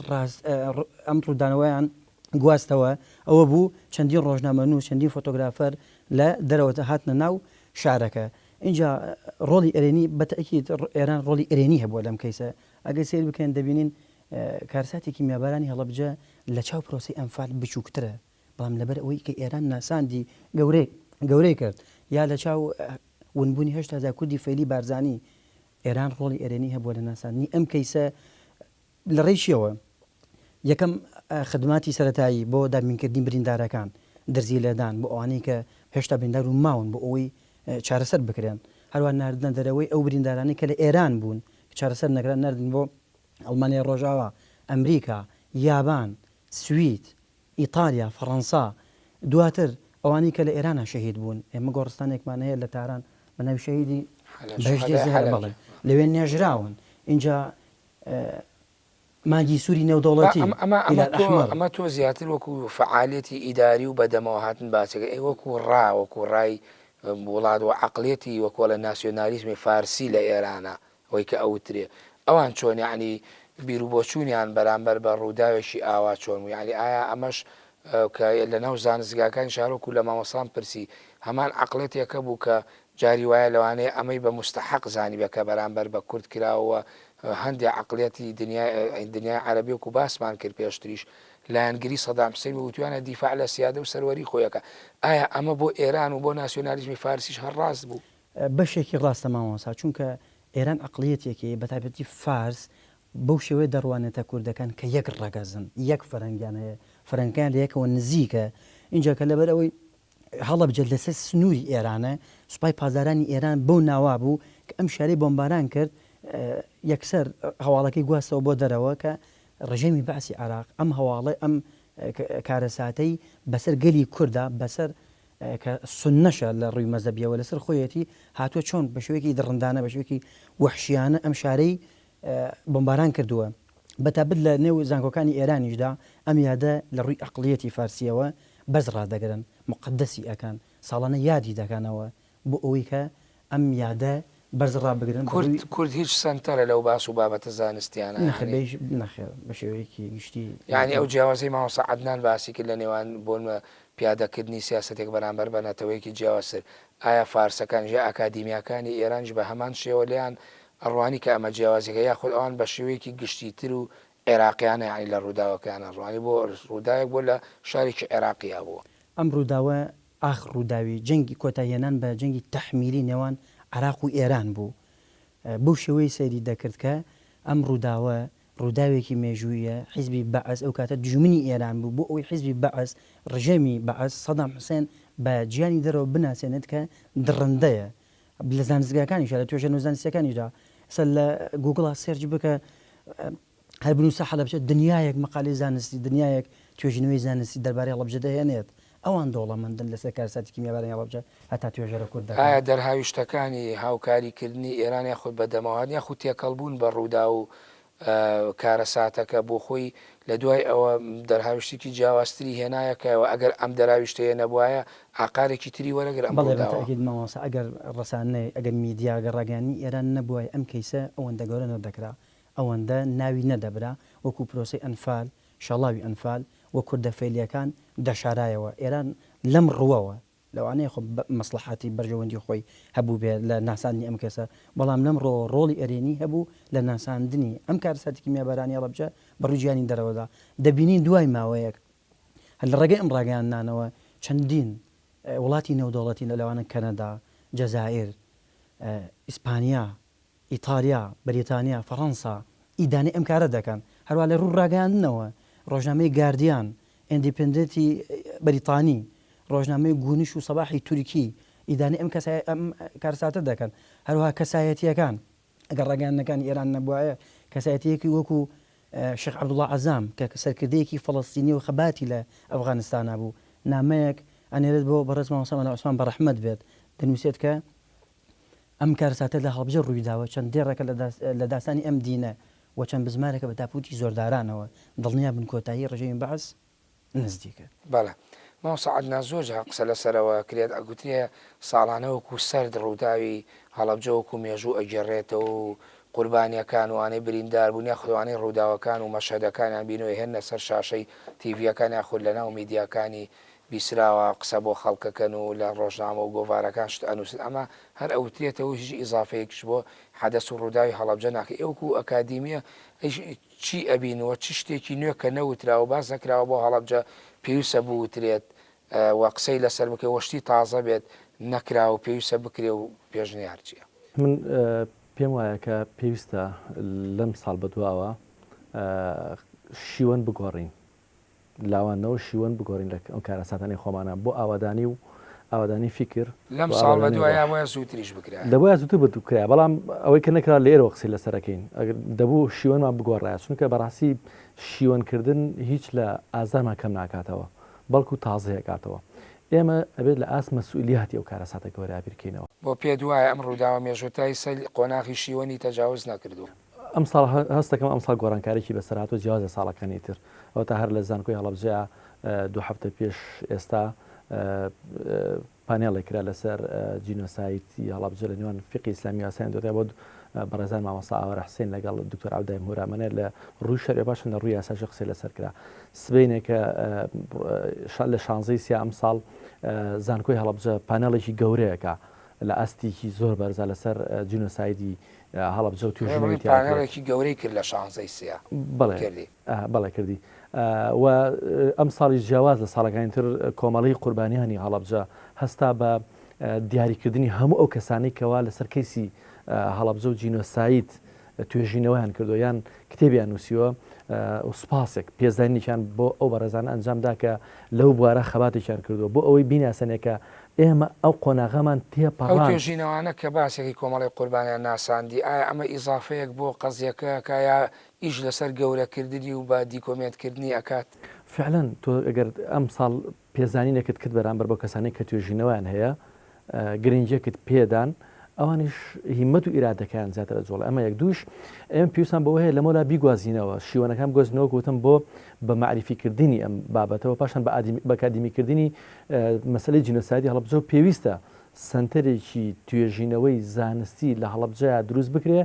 [SPEAKER 3] ئەم ڕوودانەوەیان گواستەوە ئەوە بوو چەندین ڕۆژنامە نووس چەندین فۆتۆگرافەر لە دەرەوەتە هاتنە ناو شارەکە. اینجا ڕۆڵی ئەرێنی بەتەکی ئێران ڕۆڵی ئەرێنی هەبووە لەم کەیسە ئەگەر سیر بکەن دەبینین کارساتێکی میابارانی هەڵەبجە لە چاو پرۆسی ئەمفال بچووکترە بەڵام لەبەر ئەوەی کە ئێران ناساندی گەورەی کرد یا لە چاو ونبوونی 8 کوردی فەیلی بارزانی ئێران ڕۆڵی ئەرێنی هەبووە لە ناساندنی ئەم کەیسە لە ڕێیشیەوە یەکەم خدماتی سەرەتایی بۆ دابینکردنی بریندارەکان دەرزی لەدان بۆ ئەوانەی کە هێشتا بریندار و ماون بۆ ئەوەی چارەسەر بکرێن هەروان ناردنە دەرەوەی ئەو بریندارانی کە لە ئێران بوون چارەسەر نەکران نردن بۆ ئەڵمانیا ڕۆژاوە ئەمریکا یابان سوید ئیتالیا فەڕەنسا دواتر ئەوانی کە لە ئێرانە شەهید بوون ئێمە گۆڕستانێکمان هەیە لە تاران بە ناوی شەهیدی بەهشتی زەهرا بەڵێ لەوێ نێژراون اینجا ماگی سووری نێودەوڵەتی
[SPEAKER 1] ئەمە تۆ زیاتر وەکو فعالێتی ئیداری و بەدەمەوە هاتن باسەکە ئێ وەکو وەکو ڕای وڵات و عقلێتی وەکۆ لە ناسیۆنالیزمی فارسی لە ئێرانە ئەوەی کە ئەوترێ ئەوان چۆن یعنی بیرروبۆچوونیان بەرامبەر بە ڕووداوێکی ئاوا چۆن و یعنی ئایا ئەمەش لە ناو زانستگاکان شارۆک و لە مامۆسان پرسی هەمان عقلێتێکە بوو کە جاری وایە لەوانەیە ئەمەی بە مستحق زانی بەکە بەرامبەر بە کورد کراوە هەندێک عقلێتی دنیای عەرەبی وەکو باسمان کرد پێشتریش لایەنگری سەدام حوسێن وتوانە دیفاع لە سیادە و سەروەری خۆیەکە ئایا ئەمە بۆ ئێران و بۆ ناسیۆنالیزمی فارسیش هەڕاست بوو
[SPEAKER 3] بەشێکی ڕاستە مامۆسا چونکە ئێران عقلەتێکی بەتایبەتی فارس بەو شێوەیە دەڕوانێتە کوردەکان کە یەک ڕەگەزن یەک فەرەنگیان هەیە فەرەنگیان لە یەکەوە نزیکە اینجا کە لەبەر ئەوەی هەڵەبجە لەسەر سنووری ئێرانە سوپای پازارانی ئێران بەو ناوا بوو کە ئەم شارەی بۆمباران کرد یەکسەر هەواڵەکەی گواستەوە بۆ دەرەوە کە ڕژێمی بەعسی عراق ئەم هەواڵە ئەم کارەساتەی بەسەر گەلی کووردا بەسەر کە سنەشە لە ڕووی مەزەبیەوە لەسەر خۆیەتی هاتووە چۆن بە شوەیەکی دڕندانە بە شوێکی وەحشیانە ئەم شارەی بۆمباران کردووە بەتابەت لە نێو زانکۆکانی ئێرانیشدا ئەم یادە لە ڕووی عقلەتی فارسیەوە بەز ڕادەگرن مقدسی ئەکان ساڵانە یادی دەکانەوە بۆ ئەوەی کە ئەم یادە بەرز ڕابگرن
[SPEAKER 1] کورد هیچ سنتەرە لەو باس و بابەتە زانستیانە
[SPEAKER 3] نەخێر بە شێوەیەکی گشتی
[SPEAKER 1] یعنی ئەو جیاوازەی مامۆستا عەدنان باسی کرد لە نێوان بۆنمە پیادەکردنی سیاسەتێک بەرامبەر بە نەتەوەیەکی جیاوازتر ئایا فارسەکان ژێ ئاکادیمیاکانی ئێرانش بە هەمان شێوە لیان ئەڕوانی کە ئەمە جیاوازەکە یاخود ئەوان بە شێوەیەکی گشتیتر و عێراقیانە یعنی لە ڕووداوەکانە ڕوانی بۆ ڕووداوێک بۆ لە شارێکی عێراقیا بووە
[SPEAKER 3] ئەم ڕووداوە ڕووداوی جەنگی کۆتاییێنان بە جەنگی تەحمیلی نێوان عراق و ئێران بوو بەو شێوەی سەیری دەکرد کە ئەم ڕووداوە ڕووداوێکی مێژوویە حیزبی بەعەس ئەو کاتە دژمنی ئێران بوو بۆ ئەوەی حیزبی بەعەس ڕژێمی بەعەس سەدام حوسێن بە گیانی دەرەوە بناسێنێت کە دڕندەیە لە زانستگاکانیشە لە توێژە نووزانستیەکانیدا ئێستا لە گوگڵا سێرج بکە هەر بنووسە حەلەبجە دنیایەک مەقالی زانستی دنیایەک توێژینەوەی زانستی دەربارەی هەڵەبجە دەهێنێت ئەوان دەوڵەمەندن لەسەر کارساتی کیمیابارانی هەڵەبجە هەتا توێژەرە کورد
[SPEAKER 1] ئایا دەرهاویشتەکانی هاوکاریکردنی ئێران یاخود بەدەمەواد یاخود تێکەڵبوون بە ڕوودا و کارەساتەکە بۆ خۆی لە دوای ئەوە دەرهاویشتێکی جیاوازتری هێنایەکەوە ئەگەر ئەم دەراویشتەیە نەبووایە عقارێکی تری وەرەگەر ئەم
[SPEAKER 3] ماوەسە ئەگەر ڕسانەی ئەگەر میدیا گەڕاگانی ئێران نەبووە ئەم کەیسە ئەوەندە گەورە نەدەکرا ئەوەندە ناوی نەدەبرا وەکو پرۆسی ئەنفال شەڵاوی ئەنفال وە کوردە فێلیەکان دەشارایەوە ئێران لەم ڕووەوە لەوانەیە خۆ مەسلحاتی بەرژەوەندی خۆی هەبوو بێت لە ناساندنی ئەم کەسە بەڵام لەم ڕۆڵی ئەرێنی هەبوو لە ناساندنی ئەم کارەساتی کیمیابارانی هەڵەبجە بەڕووی دەرەوەدا دەبینین دوای ماوەیەک لە ڕێگەی ئەم ڕاگەیاندانەوە چەندین وڵاتی نێودەوڵەتی لە لەوانە کەنەدا جەزائر، ئیسپانیا، ئیتالیا، بەریتانیا، فەڕەنسا ئیدانی ئەم کارە دەکەن. هەروە لە ڕوو ڕاگەاندنەوە ڕۆژنامەی گاردیان، ئیندیپندنتی بەریتانی، ڕۆژنامەی گونیش و سەباحی تورکی ئیدانی ئەم کارساتە دەکەن. هەروها کەسایەتیەکان ئەگەر ڕاگەاندنەکانی ئێران نەبووایە کەسایەتیەکی وەکو شێخ عەبدوڵڵا عەزام کە سەرکردەیەکی فەڵەستینی و خەباتی لە ئەفغانستانە بوو، نامەیەک ئەنێرێت بۆ بەڕێزمەوە سەمەلا عوسمان بەڕەحمەت بێت، دەنووسێت کە ئەم کارساتە لە هەڵبجە ڕوویداوە چەند دێڕێکە لە داستانی ئەم دینە و چەند بزمارێکە بە تاپوتی زۆردارانەوە دڵنیا بن کۆتایی ڕژەی بەعس نزدیکە.
[SPEAKER 1] بەڵێ ماوەسەعەدنا زۆر قسە لەسەرەوە کرێت ئەگوترێ ساڵانەوەکو سەرد ڕووداوی هەڵەبجەوەکو مێژوو ئەگەڕێتەوە و قوربانیەکان وانەی بریندار بوون یا خودوانەی ڕووداوەکان و مەشهەدەکانیان بینەوە هێنە سەر شاشەی تیڤیەکان یاخود لەناو میدیاکانی بیسراوە قسە بۆ خەڵکەکەن و لە ڕۆژنامە و گۆڤارەکان شت ئەنووسن. ئەمە هەر ئەوترێتەوە هیچ ئیزافەیەکش بۆ حەدەس و ڕووداوی هەڵەبجە ناکە. ئێوەکو ئەکادیمیە چی ئەبینەوە چ شتێکی نوێ کە نەوتراوە باز نەکراوە بۆ هەڵەبجە پێویستە بووترێت وە قسەی لەسەر بکە وەشتی تازە بێت نەکرا و پێویستە بکرێ و پێشنیار چییە؟
[SPEAKER 2] من پێم وایە کە پێویستە لەم ساڵ بەدواوە شیوەن بگۆڕین لاوانەوە شیوەن بگۆڕین لە ئەم کارەساتانی خۆمانە بۆ ئاوادانی و ئاوادانی فکر
[SPEAKER 1] لەم ساڵ بەدوایە وایە زووتریش بکرا
[SPEAKER 2] دەبووە زووتر بکرا بەڵام ئەوەی کە نەکرا لە ئێرە قسەی لەسەرەکەین دەبوو شیوەنمان بگۆڕایە چونکە بەڕاستی شیوەنکردن هیچ لە ئازارمان کەم ناکاتەوە بەڵکو تازەیەکاتەوە. ئێمە ئەبێت لە ئاس مەسئولیەتی ئەو کارەساتە گەورە بیرکەینەوە.
[SPEAKER 1] بۆ پێ دوایە ئەم ڕووداوە مێژوتای سەر قۆناغی شیوەنی تەجاوز نەکردو.
[SPEAKER 2] ئەم ساڵ هەستەکەم ئەم ساڵ گۆڕانکارێکی بەسەرهات و جیازە ساڵەکانی تر ئەو تا هەر لە زانکۆی هەڵەبجەیە 2 هەفتە پێش ئێستا پانێڵی کرا لەسەر جینۆسایتی هەڵەبجە لە نێوان فقی ئیسلامی یاسایان دۆتای بۆ بەڕێزان مامۆستا ئاوەرە حسێن لەگەڵ دکتۆر عەبدای هورامەنێ لە ڕووی شەرێ باشن لە ڕووی یاساژە قسەی لەسەر کرا. سبەینێکە لە 16 سیا ئەم ساڵ زانکۆی هەڵەبجە پانێڵێکی گەورەیەکە لە ئاستێکی زۆر بەرزە لەسەر جینۆسایدی هەڵەبجە و توێژینەوەی
[SPEAKER 1] پانێڵێکی گەورەی کرد لە 16 سیا.
[SPEAKER 2] بەڵێ کردی و ئەم ساڵی جیاواز لە ساڵەکانی تر کۆمەڵی قوربانیانی هەڵەبجە هەستا بە دیاریکردنی هەموو ئەو کەسانی کەوا لەسەر کەیسی هەڵەبجە و جینۆسایت توێژینەوەیان کردو یان کتێبیان نووسیوە و سوپاسێک پێزانینیان بۆ ئەو بەڕێزانە ئەنجامدا کە لەو بوارە خەباتێکیان کردو بۆ ئەوەی بیناسنێکە ئێمە ئەو قۆناغەمان تێپەڕان
[SPEAKER 1] توێژینەوەانە کە باسێکی کۆمەڵی قوربانیان ناساندی ئایا ئەمە ئیزافەیەک بۆ قەزیەکە کایا ئیش لەسەر گەورەکردنی و بە دیکۆمێتکردنی ئەکات؟
[SPEAKER 2] فعلەن تۆ ئەگەر ئەم ساڵ پێزانینێکت کرد بەرامبەر بۆ کەسانی کە توێژینەوەیان هەیە گرنگجێکت پێدان ئەوانش هیمەت و ئیرادەکەیان زیاتر جوڵ ئەمە یەک دووش ئێمە پێویستان بەوە هەیە لەمەلا بیگوازینەوە شیوەنەکان گۆزنەوە گوتم بۆ بە معریفیکردنی ئەم بابەتەوە پاشان بەکادیمیکردنی مەسلەی جینۆسایدی هەڵەبجە و پێویستە سنتەرێکی توێژینەوەی زانستی لە هەڵەبجەیە دروست بکرێ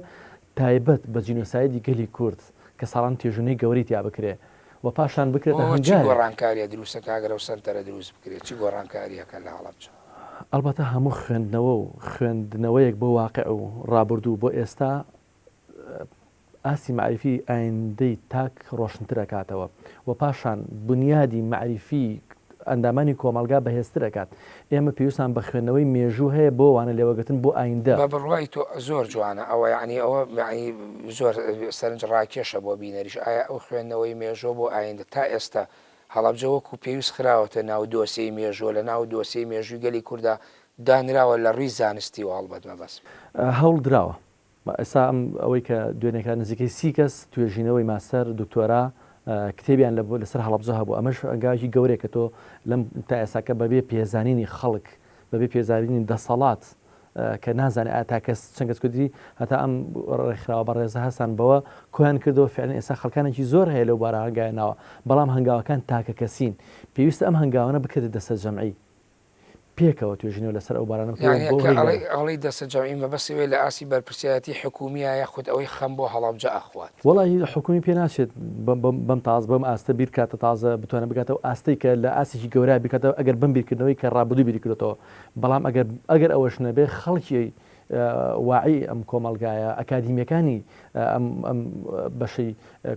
[SPEAKER 2] تایبەت بە جینۆسایدی گەلی کورد کە ساڵان توێژینەی گەوری تیا بکرێ و پاشان بکرێتە هەنگار
[SPEAKER 1] گۆڕانکاریە دروستە کاگەرە و سنتەرە دروست بکرێت چی گۆڕانکاریەکە لە هەڵەبجە؟
[SPEAKER 2] ئەلبەتە هەموو خوێندنەوە و خوێندنەوەیەک بۆ واقع و ڕابردوو بۆ ئێستا ئاسی معریفی ئایندەی تاک ڕۆشنترەکاتەوە و پاشان بنیادی معریفی ئەندامانی کۆمەلگا بەهێزترەکات. ئێمە پێویستان بە خوێندنەوەی مێژوو هەیە بۆ وانە لێوەگرتن بۆ ئایندە.
[SPEAKER 1] بە بڕوای تۆ زۆر جوانە ئەوە یعنی ئەوە زۆر سەرنج ڕاکێشە بۆ بینەریش ئایا ئەو خوێندنەوەی مێژۆ بۆ ئایندە تا ئێستا هەڵەبجە وەکو پێویست خراوەتە ناو دۆسیی مێژوە لە ناو دۆسیی مێژووی گەلی کووردا دانراوە لە ڕووی زانستی و هەڵبەت مەبەست
[SPEAKER 2] هەوڵ درراوە ئێستا ئەوەی کە دوێنێکان نزیکەی 30 کەس توێژینەوەی ماستەر دکتۆرا کتێبیان لەسەر هەڵەبجە هەبوو ئەمەش ئەنگاوی گەورەیە کە تۆ لەم تا ئێساکە بەبێ پێزانینی خەڵک بەبێ پێزانینی دەسەڵات کە نازانێت ئاتا کەس چەند کەس کوردی هەتا ئەم ڕێکخراوە بە ڕێزە هەستان بەوە کۆیان کردەوە فعلەن ئێستا خەڵکانێکی زۆر هەیە لەو بارە هەنگاوێناوە بەڵام هەنگاوەکان تاکە کەسین پێویستە ئەم هەنگاوانە بکرێت دەستە جەمعی پێکەوە توێژینەوە لەسەر ئەو بارانە
[SPEAKER 1] ئەڵی دەستە جەمعی مەبەستەوەی لە ئاسی بەرپرسیایەتی حکومیە یاخود ئەوەی خەم بۆ هەڵەبجە ئەخوات
[SPEAKER 2] وەڵی حکومی پێ ناچێت بەم تاز بەم ئاستە بیرکاتە تازە بتوانە بگاتەوە ئاستەی کە لە ئاسیی گەورە بیکاتەوە ئەگەر بم بیرکردنەوەی کە ڕابردوو بیرکردێتەوە بەڵام ئەگەر ئەوەش نەبێ خەڵکی واعی ئەم کۆمەلگایە ئەکادیمیەکانی ئەم بەشەی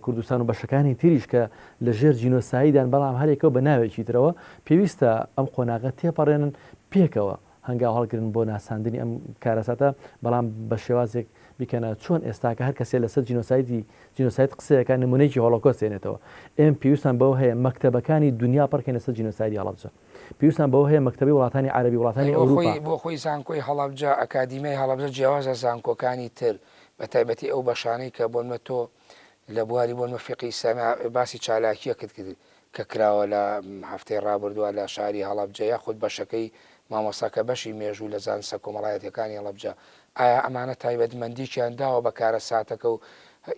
[SPEAKER 2] کوردستان و بەشەکانی تریش کە لە ژێر جینۆسایدان بەڵام هەرێکەوە بە ناوێکی ترەوە پێویستە ئەم قۆناغە تێپەڕێنن پێکەوە هەنگاو هەڵگرن بۆ ناساندنی ئەم کارەساتە بەڵام بە شێوازێک بیکەنە چۆن ئێستاکە هەر کەسێ لەسەر جینۆساید قسەیەەکان نمونەیەکی هۆڵۆکۆستێنێتەوە ئێم پێویستان بەوە هەیە مەکتەبەکانی دنیا پڕکەین لەسەر جینۆسایدی هەڵەبجە پێویستان بەوە هەیە مەکتەبی وڵاتانی عەربی وڵاتانی ئەوروپا
[SPEAKER 1] بۆ خۆی زانکۆی هەڵەبجە ئەکادیمیای هەڵەبجە جیاوازە زانکۆکانی تر بە تایبەتی ئەو بەشانەی کە بۆنمە تۆ لە بواری بۆنمە فقی ئیسلامی باسی چالاکیەکەت کرد کە کراوە لە هەفتەی ڕابردووە لە شاری هەڵەبجە یاخود بەشەکەی مامۆساکە بەشی مێژوو لە زانستە کۆمەڵایەتەکانی هەڵەبجە ئایا ئەمانە تایبەتمەندییان داوە بە کارە ساتەکە و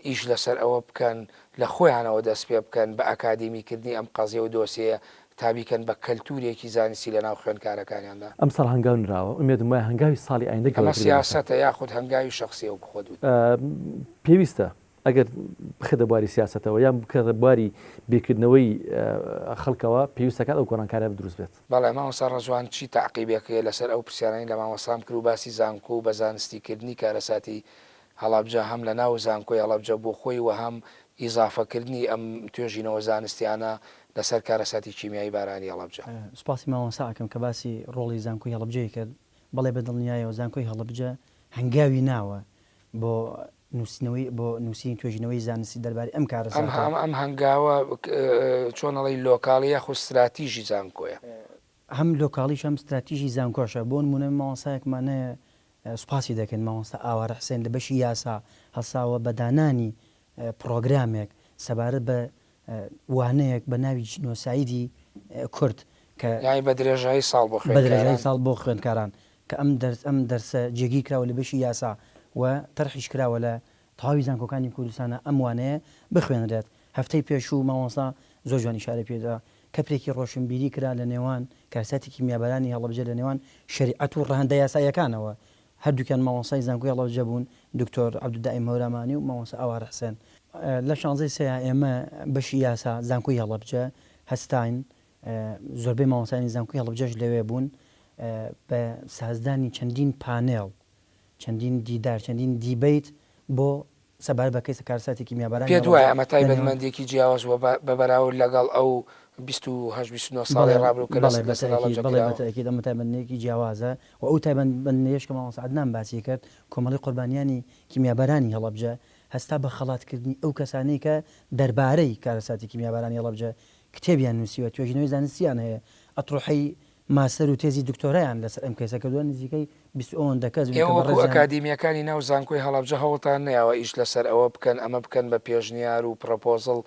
[SPEAKER 1] ئیش لەسەر ئەوە بکەن لە خۆیانەوە دەست پێ بکەن بە ئەکادیمیکردنی ئەم قەزیە و دۆسیە تابیکەن بە کەلتورێکی زانستی لە ناو خوێندکارەکانیاندا
[SPEAKER 2] ئەم ساڵ هەنگاو نراوە ئومێدم وایە هەنگاوی ساڵی ئایندە
[SPEAKER 1] ئەمە سیاسەتە یاخود هەنگاوی شخصی و خۆ دوت
[SPEAKER 2] پێویستە ئەگەر بخێتە بواری سیاستەوە یان بکەتە بواری بێکردنەوەی خەڵکەوە پێویستەکات ئەو گۆڕانکارە دروست بێت
[SPEAKER 1] بەڵێ مامۆستا ڕەزوان چی تاقیبێکەیە لەسەر ئەو پرسیارانی لە مامۆسام کرد و باسی زانکۆ و بە زانستیکردنی کارەساتی هەڵەبجە هەم لە ناو زانکۆی هەڵەبجە بۆ خۆی و هەم ئیزافەکردنی ئەم توێژینەوە زانستیانە لەسەر کارەساتی کیمیایی بارانی هەڵەبجە.
[SPEAKER 3] سوپاسی مامۆساکەم کە باسی ڕۆڵی زانکۆی هەڵەبجەی کرد بەڵێ بەدڵنیایەوە زانکۆی هەڵەبجە هەنگاوی ناوە بۆ نووسینەوەی بۆ نووسین توێژینەوەی زانستی دەربارەی ئەم کارە
[SPEAKER 1] ئەم هەنگاوە چۆنەڵی لۆکاڵی یاخو استراتیژی زانکۆیە
[SPEAKER 3] هەم لۆکاڵیش هەم استراتیژی زانکۆشە بۆ نمونە مامۆسایەکمانەیە سوپاسی دەکەن مامۆستا ئاوارە حسێن لە بەشی یاسا هەساوە بە دانانی پرۆگرامێک سەبارەت بە وانەیەک بە ناوی جینۆسایدی کورد کە
[SPEAKER 1] بە درێژایی ساڵ بۆ
[SPEAKER 3] بە درێژایی ساڵ بۆ خوێندکاران کە ئەم دەرسە جێگی کراوە لە بەشی یاسا و تەرحیش کراوە لە تەواوی زانکۆکانی کوردستانە ئەم وانەیە بخوێنرێت هەفتەی پێشوو مامۆستا زۆر جوان ئیشارە پێدا کەپێکی ڕۆشنبیری کرا لە نێوان کارساتی کیمیابەرانی هەڵەبجە لە نێوان شریعەت و ڕەهەندە یاساییەکانەوە هەردووکیان مامۆستای زانکۆی هەڵەبجە بوون دکتۆر عەبدولدائیم هەورامانی و مامۆستا ئاوارە حسێن لە 16 سەیە ئێمە بەشی یاسا زانکۆی هەڵەبجە هەستاین زۆربەی مامۆستایانی زانکۆی هەڵەبجەش لەوێ بوون بە سازدانی چەندین پانێڵ چەندین دیدار چەندین دیبیت بۆ سەبارەت بە کەیسە کارساتی کیمیابەرانی
[SPEAKER 1] پێت وایە ئەمە تایبەتمەندێکی جیاواز بە بەراورد لەگەڵ ئەو 28 ساڵی ڕابردوو کە
[SPEAKER 3] بەڵێ ئەمە تایبەتمەندێکی جیاوازە و ئەو تایبەتمەندیەش کە مامۆستا عەدنان باسی کرد کۆمەڵی قوربانیانی کیمیابەرانی هەڵەبجە هەستا بە خەڵاتکردنی ئەو کەسانەی کە دەربارەی کارەساتی کیمیابەرانی هەڵەبجە کتێبیان نووسیوە توێژینەوەی زانستیان هەیە ئەتڕۆحەی ماسەر و تێزی دکتۆرایان لەسەر ئەم کەیسە کردووە نزیکەی 20 دەکەس
[SPEAKER 1] ئەکادیمیەکانی ناو زانکۆی هەڵەبجە هەوڵتان نەیەوە ئیش لەسەر ئەوە بکەن ئەمە بکەن بە پێشنیار و پرۆپۆزڵ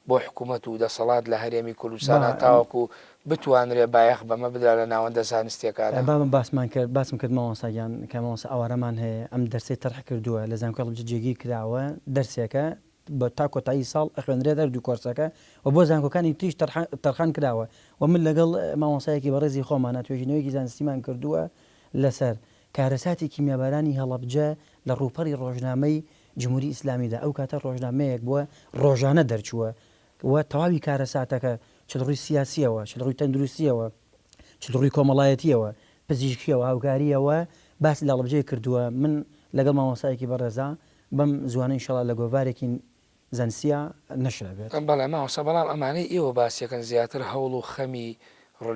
[SPEAKER 1] بۆ حکوومەت و دەسەڵات لە هەرێمی کوردستانە تاوەکو بتوانرێ بایەخ بەمە بدرا لە ناوەندە زانستیەکان
[SPEAKER 3] باسم کرد مامۆستایان کە مامۆستا ئاوارەمان هەیە ئەم دەرسەی تەرح کردووە لە زانکۆی هەڵەبجە جێگیر کراوە دەرسێکە بە تا کۆتایی ساڵ ئەخوێنرێت هەردوو کۆرسەکە و بۆ زانکۆکانی تریش تەرخان کراوە و من لەگەڵ مامۆستایەکی بەڕێزی خۆمانە توێژینەوەیکی زانستیمان کردووە لەسەر کارەساتی کیمیابەرانی هەڵەبجە لە ڕووپەڕی ڕۆژنامەی جمهوری ئیسلامیدا ئەو کاتە ڕۆژنامەیەک بووە ڕۆژانە دەرچووە و تەواوی کارەساتەکە چ ڕووی سیاسیەوە چ ڕووی تەندروستیەوە چ ڕووی کۆمەڵایەتیەوە پزیشکیەوە هاوکاریەوە باسی لە هەڵەبجەی کردووە من لەگەڵ مامۆستایەکی بەڕێزا بەم زوانەی ئینشەڵا لە گۆڤارێکی زانستیە نەشرا بێت
[SPEAKER 1] بەڵێ مامۆستا بەڵام ئەمانەی ئێوە باسیەکەن زیاتر هەوڵ و خەمی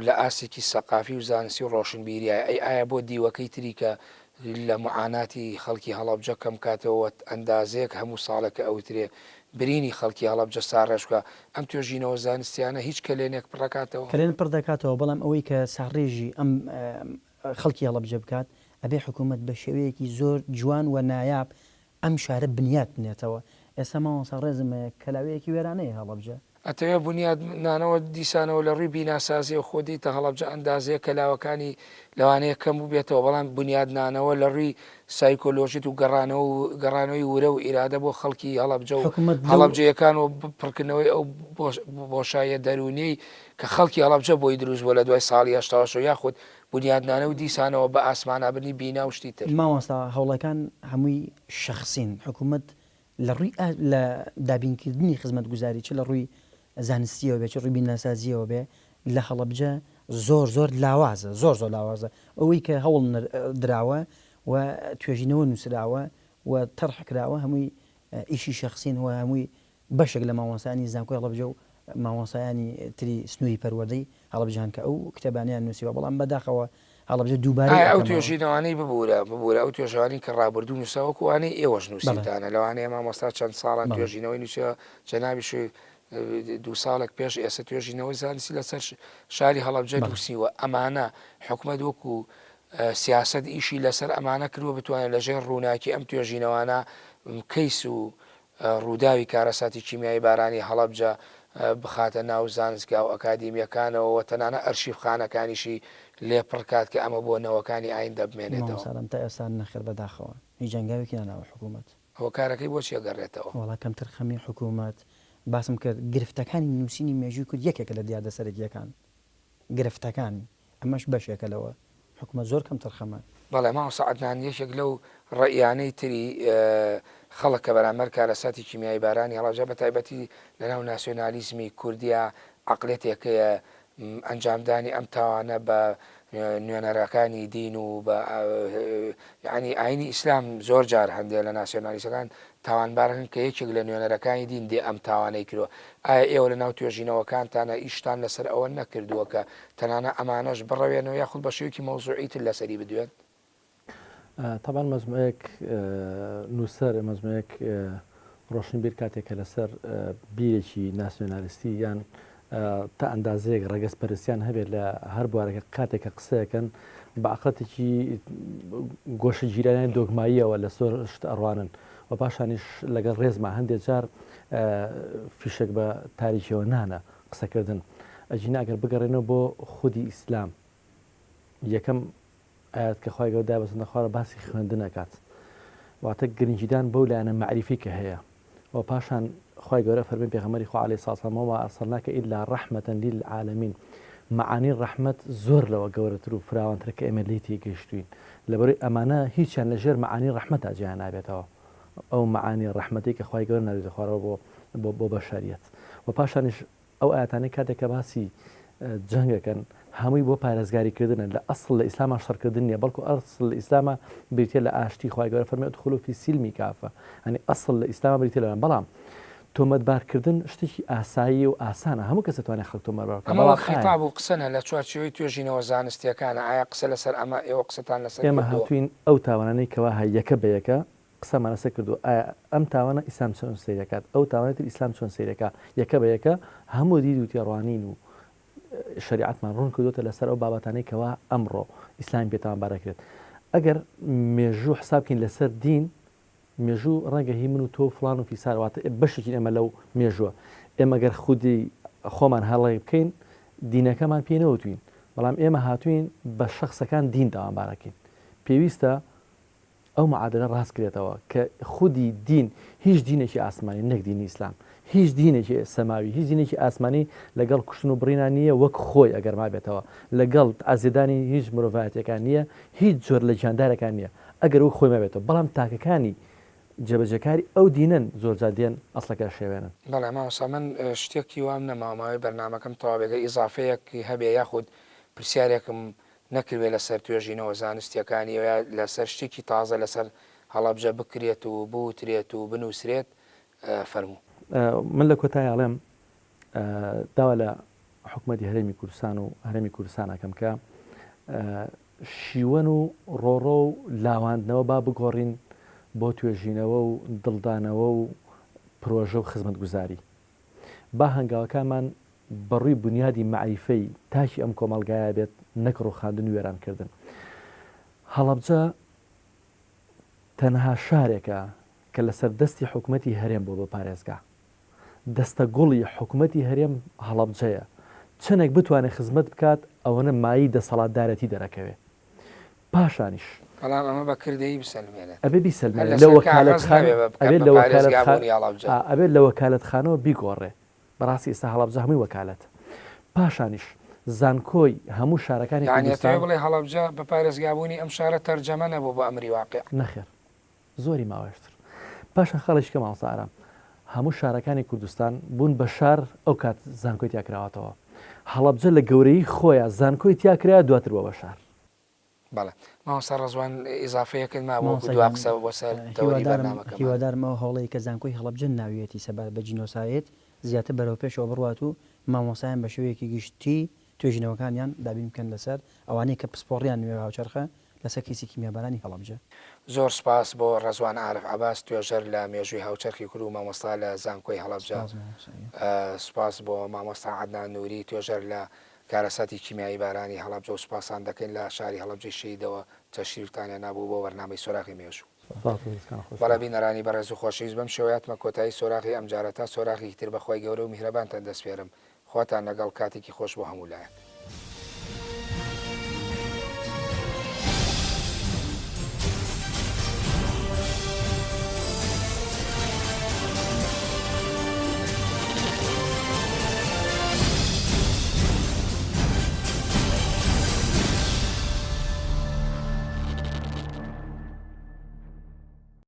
[SPEAKER 1] لە ئاسێکی سەقافی و زانستی و ڕۆشنبیریە ئایا بۆ دیوەکەی تریکە لە معاناتی خەڵکی هەڵەبجە کەم کاتەوە ئەندازەیەک هەموو ساڵێکە ئەوترێ برینی خەڵکی هەڵەبجە ساڕێژکە ئەم توێژینەوە زانستیانە هیچ کەلێنێک پڕکاتەوە
[SPEAKER 3] کەلێن پڕ دەکاتەوە بەڵام ئەوەی کە ساڕێژی ئەم خەڵکی هەڵەبجە بکات ئەبێ حکوومەت بە شێوەیەکی زۆر جوان و نایاب ئەم شارە بنیات بنێتەوە ئێستا مامۆستا ڕێزمە کەلاوەیەکی وێرانەیە هەڵەبجە
[SPEAKER 1] ئەتەوێ بنیاد نانەوە دیسانەوە لە ڕووی بیناسازی و خۆدی تە هەڵەبجە ئەندازەیە کەلاوەکانی لەوانەیە کەم بوو بێتەوە بەڵام بنیاد نانەوە لە ڕووی سایکۆلۆژیت و گەڕانەوەی ورە و ئیرادە بۆ خەڵکی هەڵەبجە و هەڵەبجەیەکان و پڕکردنەوەی ئەو بۆشایە دەرونی کە خەڵکی هەڵەبجە بۆی دروست بووە لە دوای ساڵی 1970 یاخود بنیادنانە و دیسانەوە بە ئاسمانابرنی بینا و شتی تر
[SPEAKER 3] مامۆستا هەوڵەکان هەمووی شەخسین حکوومەت لە ڕووی لە دابینکردنی خزمەت گوزاری چ لە ڕووی زانستیەوە بێ چ ڕووی بیناسازیەوە بێ لە هەڵەبجە زۆر لاوازە زۆر لاوازە ئەوەی کە هەوڵ دراوە و توێژینەوە نووسراوە و تەرح کراوە هەمووی ئیشی شەخسین و هەمووی بەشێک لە مامۆستایانی زانکۆی هەڵەبجە و مامۆستایانی تری سنووری پەروەردەی هەڵەبجان کە ئەو کتێبانیان نووسیوە بەڵام بەداخەوە هەڵەبجە دووبارە
[SPEAKER 1] ئەو توێژینەوەی ببوورە ئەو توێژوانی کە ڕابردوو نووسەوەکووانەی ئێوەش نووسیتانە لەوانەیە مامۆستا چەند ساڵان توێژینەوەی نووسە جەنابی 2 ساڵێک پێش ئێستا توێژینەوەی زانستی لەسەر شاری هەڵەبجە نووسیوە ئەمانە حکومەت وەکو سیاست ئیشی لەسەر ئەمانە کردووە بتوانێت لەژێر ڕووناکی ئەم توێژینەوانە کەیس و ڕووداوی کارەساتی کیمیایی بارانی هەڵەبجە بخاتە ناو زانستگا و ئەکادیمیەکانەوە تەنانە ئەرشیفخانەکانیشی لێپڕکات کە ئەمە بۆ نەوەکانی ئاین دەبمێنێتەوە
[SPEAKER 3] ساڵم تا ئێستا نەخێر بەداخەوە هیچ جنگاوێکی ناوە حکوومەت
[SPEAKER 1] ئەوە کارەکەی بۆچی گەڕێتەوە
[SPEAKER 3] وڵا کەمتر خەمی حکوومەت باسم کرد گرفتەکانی نووسینی مێژووی کورد یەکێکە لە دیاردە سەرەکیەکان گرفتەکانی ئەمەش بەشێکە لەوە حکوومەت زۆر کەمتر خەمە
[SPEAKER 1] بەڵێ ماوە سەعەدنان یەکێک لەو ڕێیانەی تری خەڵک کە بەرامبەر کارەساتی کیمیایی بارانی هەڵەبجە بە تایبەتی لەناو ناسیۆنالیزمی کوردیا عەقڵێتێکەیە ئەنجامدانی ئەم تاوانە بە نوێنەرەکانی دین و بە یعنی ئاینی ئیسلام زۆر جار هەندێک لە ناسیۆنالیستەکان تاوانبارن کە یەکێک لە نوێنەرەکانی دین دێ ئەم تاوانەی کردووە ئایا ئێوە لە ناو توێژینەوەکانتانە ئیشتان لەسەر ئەوە نەکردووە کە تەنانە ئەمانەش بڕەوێنەوە یاخود بە شێوکی مەوزوعیتر لەسەری بدوێن
[SPEAKER 2] طبعا مەزمەیەک نووسەر مەزمەیەک ڕۆشنبیر کاتێکە لەسەر بیرێکی ناسیۆنالیستی یان تا ئەندازەیەک ڕێگەسپەرستیان هەبێت لە هەر بوارەکە کاتێکە قسەیەکەن بە عقڵەتێکی گۆشە جیرانیان دۆگماییەوە لە سۆر شت ئەڕوانن و پاشانیش لەگەڵ ڕێزما هەندێک جار فیشک بە تاریکیەوە نانە قسەکردن ئەجینا ئەگەر بگەڕێنەوە بۆ خودی ئیسلام یەکەم ئايات کە خی گەورە دابەزن نەخوارە باسی خوێندن ئەکات واتە گرنگیدان بەو لایەنە معریفی کە هەیە و پاشان خی گەورە فەرمی پێغەمبەری خوا عەلەیهی سەڵاتو وەسەلام وما ئەرسەلناکە ئیلا ڕەحمەتەن لیلعالەمین معانی ڕەحمەت زۆر لەوە گەورەتر و فراوانتر کە ئێمە لێی تێگەیشتوین لەبەرەوەی ئەمانە هیچیان لەژێر معانی ڕەحمەتە جیان نابێتەوە ئەو معانی ڕەحمەتی کە خی گەورە ناردێتە خوارەوە بۆ بەشەریەت و پاشانیش ئەو ئاەتانەی کاتێکە باسی جەنگەکەن هەمووی بۆ پارێزگاریکردنە لە ئەسڵ لە ئیسلاما شەڕکردن نیە بەڵکو ئەسڵ لە ئیسلامە بریتە لە ئاشتی خی گەورە فەرمێ ادخولوا فی سیلمی کافە هەنی ئەسڵ لە ئیسلامە بریتە لەوێن بەڵام تۆمەتبارکردن شتێکی ئاسایی و ئاسانە هەموو کەس دەتوانێت خەڵک تۆمەتبارکە
[SPEAKER 1] ئەمەوە خیتاب و قسەنە لە چوارچێوەی توێژینەوە زانستیەکانە ئایا قسە لەسەر ئەمە ئێوە قسەتان لەسەر
[SPEAKER 2] ئێمە هاتوین ئەو تاوانانەی کەوا هەیە یەکە بە یەکە قسەمانەسە کردو ئایا ئەم تاوانە ئیسلام چۆن سەیرەکات ئەو تاوانێتی ئیسلام چۆن سەیرەکە یەکە بە یەکە هەموو دید و تێڕوانین و شریعتمان ڕوون کردوتە لەسەر ئەو بابەتانەی کەوا ئەمڕۆ ئیسلامی پێتان بارەکرێت ئەگەر مێژوو حسابکەین لەسەر دین مێژوو ڕەنگە هی من و تۆ فڵان و فیسارواتە بەشێکی ئێمە لەو مێژووە ئێمە گەر خودی خۆمان هەڵی بکەین دینەکەمان پێ نەوتوین بەڵام ئێمە هاتوین بە شخصەکان دین داوامبارەکەین پێویستە ئەو معادلە ڕاستکرێتەوە کە خودی دین هیچ دینێکی ئاسمانی نەک دینی ئیسلام هیچ دینێکی سەماوی هیچ دینێکی ئاسمانی لەگەڵ کوشتن و بڕینا نییە وەک خۆی ئەگەر ما بێتەوە لەگەڵ ئازێدانی هیچ مرۆڤایەتەکان نییە هیچ جۆر لە گیاندارەکان نییە ئەگەر ئەو خۆی مابێتەوە بەڵام تاکەکانی جەبەجەکاری ئەو دینن زۆرجار دێن ئەسڵەکە شێوێنن
[SPEAKER 1] بەڵێ ماوەسا من شتێکی وام نەماماوەی بەرنامەکەم تەواوێگە ئیزافەیەکی هەبێ یاخود پرسیارێکم نەکردوێت لەسەر توێژینەوە زانستیەکانی یا لەسەر شتێکی تازە لەسەر هەڵەبجە بکرێت و بوترێت و بنووسرێت فەرموو
[SPEAKER 2] من لە کۆتای ئاڵێم داوا لە حکومەتی هەرێمی کوردستان و هەرێمی کوردستانەکەم کە شیوەن و ڕۆڕۆ و لاواندنەوە با بگۆڕین بۆ توێژینەوە و دڵدانەوە و پرۆژە و خزمەت گوزاری با هەنگاوەکانمان بەڕووی بنیادی معریفەی تاکی ئەم کۆمەڵگایە بێت نەک ڕووخاندن و وێرانکردن هەڵەبجە تەنها شارێکە کە لەسەر دەستی حکومەتی هەرێم بۆ بە پارێزگا دەستە گوڵی حکومەتی هەرێم هەڵەبجەیە چنێک بتوانێت خزمەت بکات ئەوەنە مایی دەسەڵاتدارەتی دەرەکەوێت پاشانیش
[SPEAKER 1] بەڵام ئەمە بەکردەی بسەلمێنێت
[SPEAKER 2] ئەبێ بیسەلمێنێت ئەبێت لە وەکالەتخانەوە بیگۆڕێ بەڕاستی ئێستا هەڵەبجە هەمووی وەکالەت پاشانیش زانکۆی هەموو شارەکانی
[SPEAKER 1] کوردستان بڵێ هەڵەبجە بە پارێزگابوونی ئەم شارە تەرجەمە نەبوو بە ئەمری واقع
[SPEAKER 2] نەخێر زۆری ماوەشتر پاشان خەڵکیکە ماوەستا ئارام هەموو شارەکانی کوردستان بوون بە شار ئەو کات زانکۆی تیاکراوەتەوە هەڵەبجە لە گەورەی خۆیان زانکۆی تیاکرا دواتر بۆ بە شار
[SPEAKER 1] بەڵێ ماوەستا ڕەزوان ئیزافەیەکرد ما بۆ دوا قسە بۆ سەر تەوەری بەرنامەکەم
[SPEAKER 3] هیوادارمەوە هەوڵەیە کە زانکۆی هەڵەبجە ناویەتی سەبار بە جینۆسایت زیاتر بەرەو پێشەوە بڕوات و مامۆسایان بە شێوەیەکی گشتی توێژینەوەکانیان دابین بکەن لەسەر ئەوانەیە کە پسپۆڕیان نوێ هاوچەرخە لەسەر کەسی کیمیابارانی هەڵەبجە.
[SPEAKER 1] زۆر سپاس بۆ ڕەزوان عارف عەباس توێژەر لە مێژووی هاوچەرخی کورد و مامۆستا لە زانکۆی هەڵەبجە. سپاس بۆ مامۆستا عەدنان نووری توێژەر لە کارەساتی کیمیایی بارانی هەڵەبجە و سوپاسان دەکەین لە شاری هەڵەبجەی شەیدەوە تەشریفتانە نابوو بۆ بەرنامەی سۆراغی مێژوو. بەڵە بینەرانی بەڕێز و خۆشەویست بەم شێوەیەتمە کۆتایی سۆراغی ئەم جارە تا سۆراغی تر بەخوای گەورە و میهرەبانتان دەسپێرم. خواتان لەگەڵ کاتێکی خۆش بۆ هەموو لایەن.